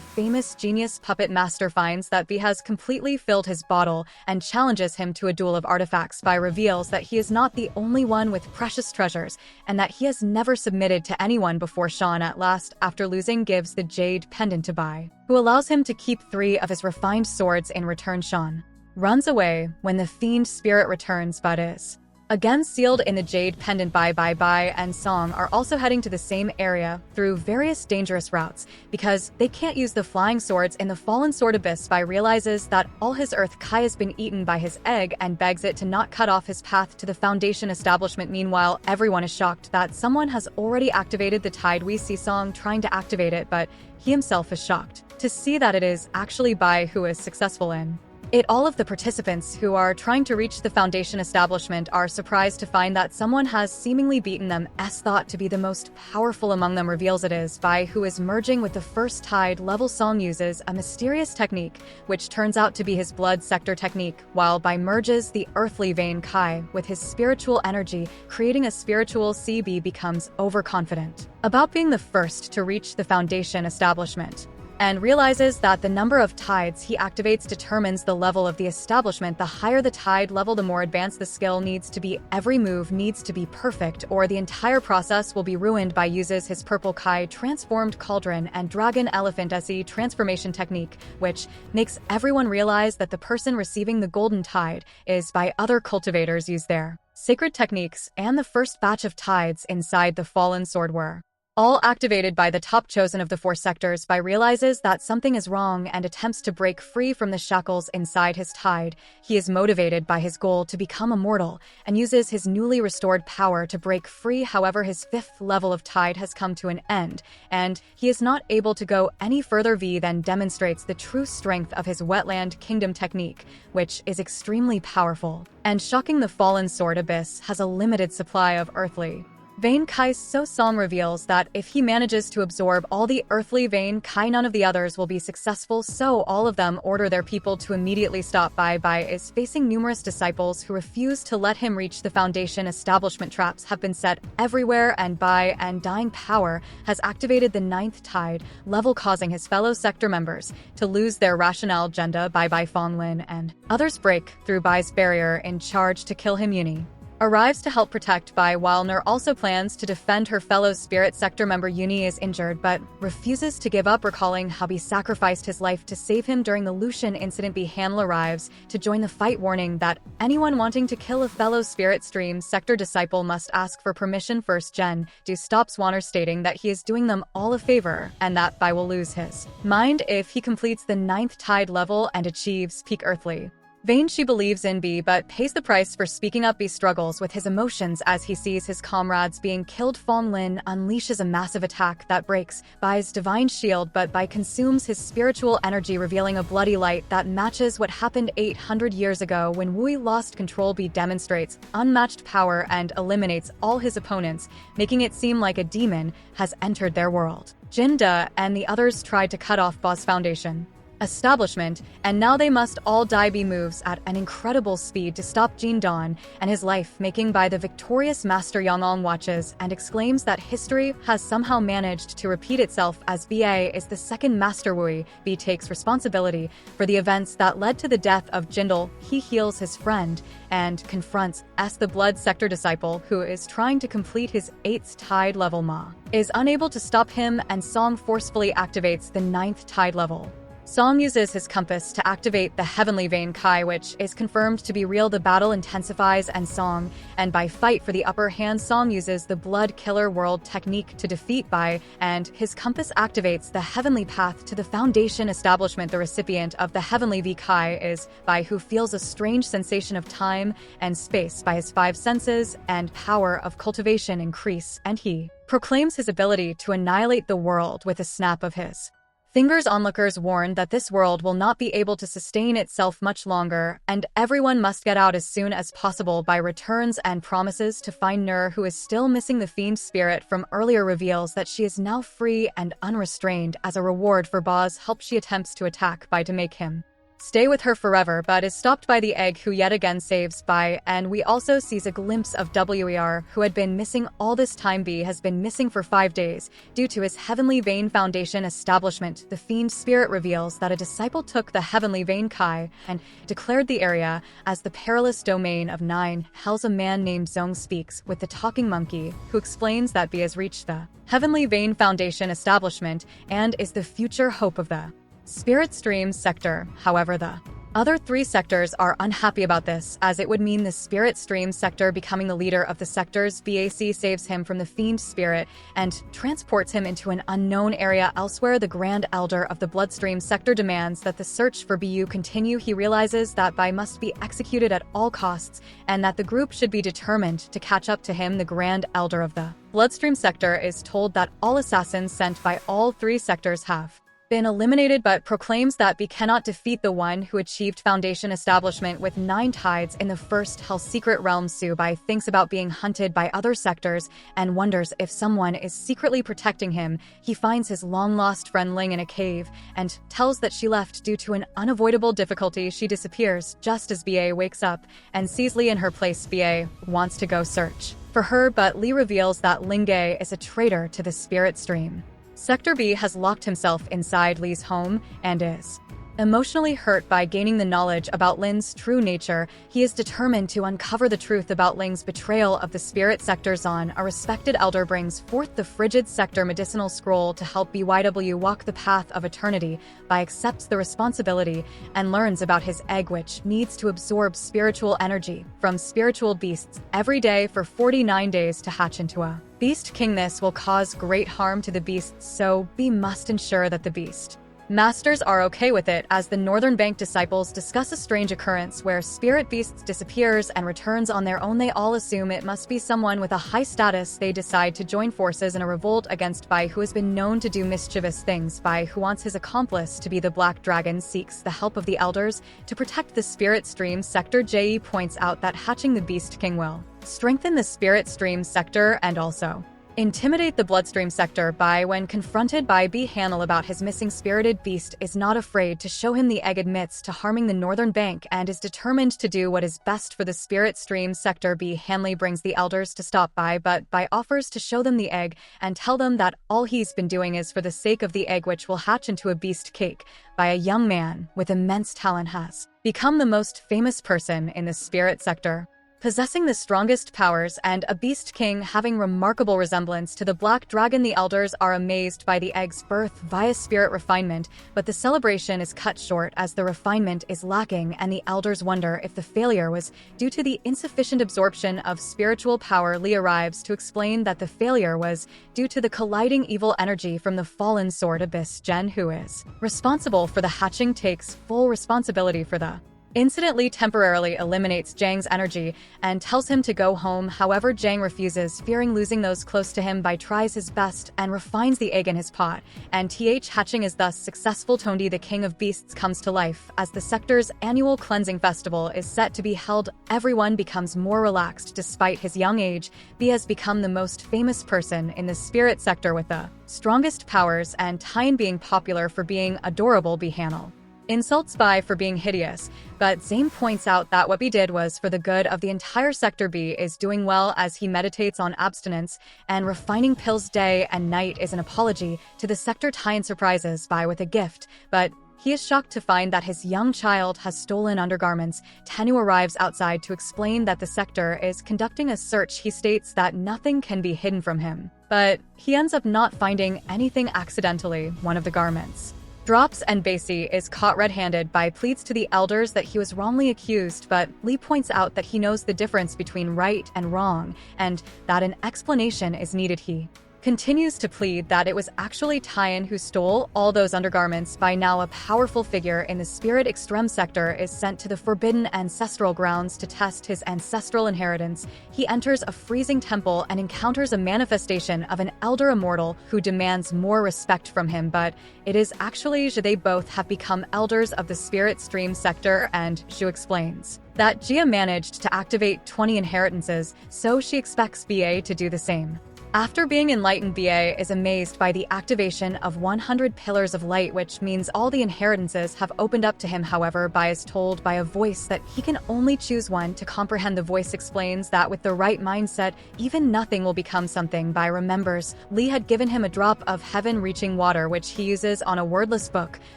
famous genius puppet master, finds that Bee has completely filled his bottle and challenges him to a duel of artifacts. Bee reveals that he is not the only one with precious treasures and that he has never submitted to anyone before. Sean, at last, after losing, gives the jade pendant to Bee, who allows him to keep 3 of his refined swords in return. Sean runs away when the fiend spirit returns, but is again sealed in the jade pendant. Bee and Song are also heading to the same area through various dangerous routes because they can't use the flying swords in the fallen sword abyss. Bee realizes that all his earth Kai has been eaten by his egg and begs it to not cut off his path to the Foundation establishment. Meanwhile, everyone is shocked that someone has already activated the tide. We see Song trying to activate it, but he himself is shocked to see that it is actually Bee who is successful in it. All of the participants who are trying to reach the Foundation establishment are surprised to find that someone has seemingly beaten them. Thought to be the most powerful among them reveals it is Bee, who is merging with the first tide level. Song uses a mysterious technique, which turns out to be his blood sector technique, while Bee merges the earthly vein Kai with his spiritual energy, creating a spiritual sea. Bee becomes overconfident about being the first to reach the Foundation establishment and realizes that the number of tides he activates determines the level of the establishment. The higher the tide level, the more advanced the skill needs to be. Every move needs to be perfect or the entire process will be ruined. Bee uses his purple Kai transformed cauldron and dragon elephant SE transformation technique, which makes everyone realize that the person receiving the golden tide is Bee. Other cultivators use their sacred techniques, and the first batch of tides inside the fallen sword were all activated by the top chosen of the 4 sectors. Bee realizes that something is wrong and attempts to break free from the shackles inside his tide. He is motivated by his goal to become immortal and uses his newly restored power to break free. However, his 5th level of tide has come to an end, and he is not able to go any further. Bee then demonstrates the true strength of his wetland kingdom technique, which is extremely powerful and shocking. The fallen sword abyss has a limited supply of earthly vein Kai, so Song reveals that if he manages to absorb all the earthly vein Kai, none of the others will be successful, so all of them order their people to immediately stop. Bee is facing numerous disciples who refuse to let him reach the Foundation establishment. Traps have been set everywhere, and Bee and Dying Power has activated the 9th tide level, causing his fellow sector members to lose their rationale. Agenda. Bee, Fong Lin, and others break through Bee's barrier in charge to kill him. Uni arrives to help protect Bee, while Nur also plans to defend her fellow spirit sector member. Uni is injured but refuses to give up, recalling how Bee sacrificed his life to save him during the Lucian incident. Bee Hanel arrives to join the fight, warning that anyone wanting to kill a fellow spirit stream sector disciple must ask for permission first. Jen Do stops Warner, stating that he is doing them all a favor and that Bee will lose his mind if he completes the 9th tide level and achieves peak earthly Vain she believes in B but pays the price for speaking up. B struggles with his emotions as he sees his comrades being killed. Fong Lin unleashes a massive attack that breaks Bai's divine shield but Bai consumes his spiritual energy, revealing a bloody light that matches what happened 800 years ago when Wui lost control. B demonstrates unmatched power and eliminates all his opponents, making it seem like a demon has entered their world. Jin De and the others tried to cut off Ba's foundation establishment, and now they must all die. B moves at an incredible speed to stop Jin Don and his life, making by the victorious Master Yang Ong watches and exclaims that history has somehow managed to repeat itself as BA is the second Master Wui. B takes responsibility for the events that led to the death of Jindal. He heals his friend and confronts S, the Blood Sector disciple, who is trying to complete his 8th tide level. Ma is unable to stop him, and Song forcefully activates the 9th tide level. Song uses his compass to activate the Heavenly Vein Kai, which is confirmed to be real. The battle intensifies and Song and Bai fight for the upper hand. Song uses the Blood Killer World technique to defeat Bai, and his compass activates the Heavenly Path to the Foundation establishment. The recipient of the Heavenly V Kai is Bai, who feels a strange sensation of time and space by his 5 senses and power of cultivation increase, and he proclaims his ability to annihilate the world with a snap of his fingers. Onlookers warn that this world will not be able to sustain itself much longer, and everyone must get out as soon as possible. Bai returns and promises to find Nur, who is still missing. The fiend spirit from earlier reveals that she is now free and unrestrained. As a reward for Ba's help, she attempts to attack Bai to make him stay with her forever, but is stopped by the egg, who yet again saves Bai. And we also sees a glimpse of Wer, who had been missing all this time. B has been missing for 5 days due to his Heavenly Vein Foundation establishment. The fiend spirit reveals that a disciple took the Heavenly Vein Kai and declared the area as the perilous domain of 9 hells. A man named Zong speaks with the talking monkey, who explains that B has reached the Heavenly Vein Foundation establishment and is the future hope of the Spirit Stream sector. However, the other 3 sectors are unhappy about this, as it would mean the Spirit Stream sector becoming the leader of the sectors. BAC saves him from the fiend spirit and transports him into an unknown area elsewhere. The Grand Elder of the Bloodstream sector demands that the search for BU continue. He realizes that Bai must be executed at all costs and that the group should be determined to catch up to him. The Grand Elder of the Bloodstream sector is told that all assassins sent by all 3 sectors have been eliminated, but proclaims that B cannot defeat the one who achieved Foundation establishment with 9 tides in the first Hell secret realm. Bai thinks about being hunted by other sectors and wonders if someone is secretly protecting him. He finds his long-lost friend Ling in a cave and tells that she left due to an unavoidable difficulty. She disappears just as BA wakes up and sees Li in her place. BA wants to go search for her, but Li reveals that Lingay is a traitor to the Spirit Stream. Sector B has locked himself inside Li's home and is emotionally hurt by gaining the knowledge about Lin's true nature. He is determined to uncover the truth about Ling's betrayal of the Spirit Sector. Zon, a respected elder, brings forth the Frigid Sector medicinal scroll to help BYW walk the path of eternity. Bai accepts the responsibility and learns about his egg, which needs to absorb spiritual energy from spiritual beasts every day for 49 days to hatch into a Beast King. This will cause great harm to the beasts, so B must ensure that the beast masters are okay with it. As the Northern Bank disciples discuss a strange occurrence where spirit beasts disappears and returns on their own, they all assume it must be someone with a high status. They decide to join forces in a revolt against Bai, who has been known to do mischievous things. Bai, who wants his accomplice to be the Black Dragon, seeks the help of the elders to protect the Spirit Stream sector. JE points out that hatching the Beast King will strengthen the Spirit Stream sector and also intimidate the Bloodstream sector. Bai, when confronted by B Hanel about his missing spirited beast, is not afraid to show him the egg, admits to harming the Northern Bank, and is determined to do what is best for the Spirit Stream sector. B Hanley brings the elders to stop Bai, but Bai offers to show them the egg and tell them that all he's been doing is for the sake of the egg, which will hatch into a beast cake. Bai, a young man with immense talent, has become the most famous person in the Spirit sector, possessing the strongest powers and a Beast King having remarkable resemblance to the Black Dragon. The elders are amazed by the egg's birth via spirit refinement, but the celebration is cut short as the refinement is lacking, and the elders wonder if the failure was due to the insufficient absorption of spiritual power. Li arrives to explain that the failure was due to the colliding evil energy from the fallen sword abyss. Jen, who is responsible for the hatching, takes full responsibility for the Incident Lee temporarily eliminates Jang's energy and tells him to go home. However, Jang refuses, fearing losing those close to him. Bai tries his best and refines the egg in his pot, and hatching is thus successful. Tondi, the king of beasts, comes to life. As the sector's annual cleansing festival is set to be held, everyone becomes more relaxed. Despite his young age, Bi has become the most famous person in the spirit sector with the strongest powers, and Tien being popular for being adorable. Bi Hanel insults Bai for being hideous, but Zane points out that what Bi did was for the good of the entire sector. Bi is doing well as he meditates on abstinence and refining pills day and night is an apology to the sector. Tien surprises Bai with a gift, but he is shocked to find that his young child has stolen undergarments. Tenu arrives outside to explain that the sector is conducting a search. He states that nothing can be hidden from him, but he ends up not finding anything accidentally. One of the garments drops and Basie is caught red-handed. Bai pleads to the elders that he was wrongly accused, but Lee points out that he knows the difference between right and wrong, and that an explanation is needed. He continues to plead that it was actually Tien who stole all those undergarments. By now a powerful figure in the spirit extreme sector is sent to the forbidden ancestral grounds to test his ancestral inheritance. He enters a freezing temple and encounters a manifestation of an elder immortal who demands more respect from him, but it is actually Zhe. They both have become elders of the spirit stream sector, and Zhu explains that Jia managed to activate 20 inheritances, so she expects BA to do the same. After being enlightened, BA is amazed by the activation of 100 pillars of light, which means all the inheritances have opened up to him. However, Bai is told by a voice that he can only choose one to comprehend. The voice explains that with the right mindset, even nothing will become something. Bai remembers Lee had given him a drop of heaven-reaching water, which he uses on a wordless book,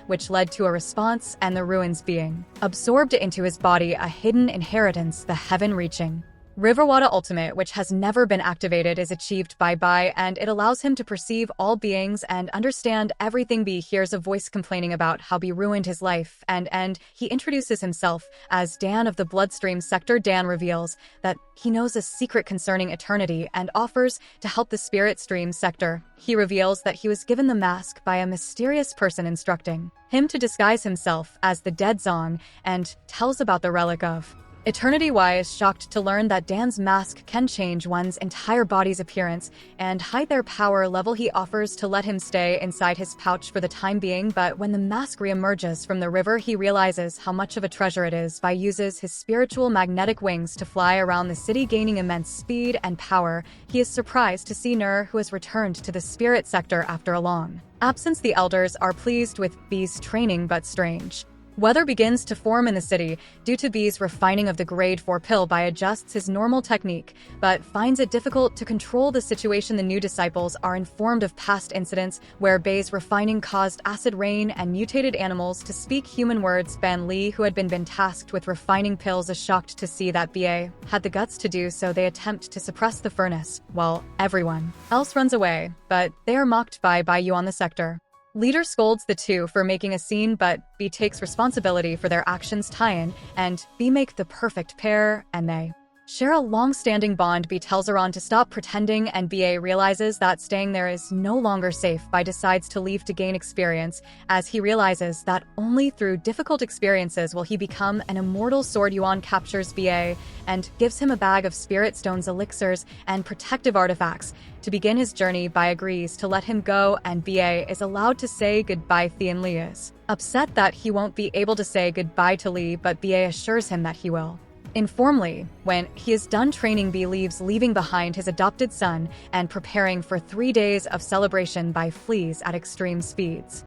which led to a response and the ruins being absorbed into his body, a hidden inheritance, the heaven-reaching Riverwater Ultimate, which has never been activated, is achieved by Bai, and it allows him to perceive all beings and understand everything. Bi hears a voice complaining about how Bi ruined his life, and he introduces himself as Dan of the Bloodstream sector. Dan reveals that he knows a secret concerning eternity and offers to help the Spirit Stream sector. He reveals that he was given the mask by a mysterious person instructing him to disguise himself as the dead Zong, and tells about the relic of eternity. Y is shocked to learn that Dan's mask can change one's entire body's appearance and hide their power level. He offers to let him stay inside his pouch for the time being, but when the mask reemerges from the river, he realizes how much of a treasure it is. Bai uses his spiritual magnetic wings to fly around the city, gaining immense speed and power. He is surprised to see Nur, who has returned to the spirit sector after a long absence. The elders are pleased with B's training, but strange weather begins to form in the city due to B's refining of the grade 4 pill. Bai adjusts his normal technique, but finds it difficult to control the situation. The new disciples are informed of past incidents where Bai's refining caused acid rain and mutated animals to speak human words. Ben Li, who had been tasked with refining pills, is shocked to see that BA had the guts to do so. They attempt to suppress the furnace, while everyone else runs away, but they are mocked by Yu on the sector. Leader scolds the two for making a scene, but B takes responsibility for their actions. Tien and B make the perfect pair, and they share a long-standing bond. B tells Iran to stop pretending, and BA realizes that staying there is no longer safe. Bai decides to leave to gain experience, as he realizes that only through difficult experiences will he become an immortal. Sword Yuan captures BA and gives him a bag of spirit stones, elixirs, and protective artifacts. To begin his journey, Bai agrees to let him go, and BA is allowed to say goodbye. Thien Li is upset that he won't be able to say goodbye to Li, but BA assures him that he will inform Li when he is done training. B leaves, leaving behind his adopted son and preparing for 3 days of celebration. Bai flees at extreme speeds.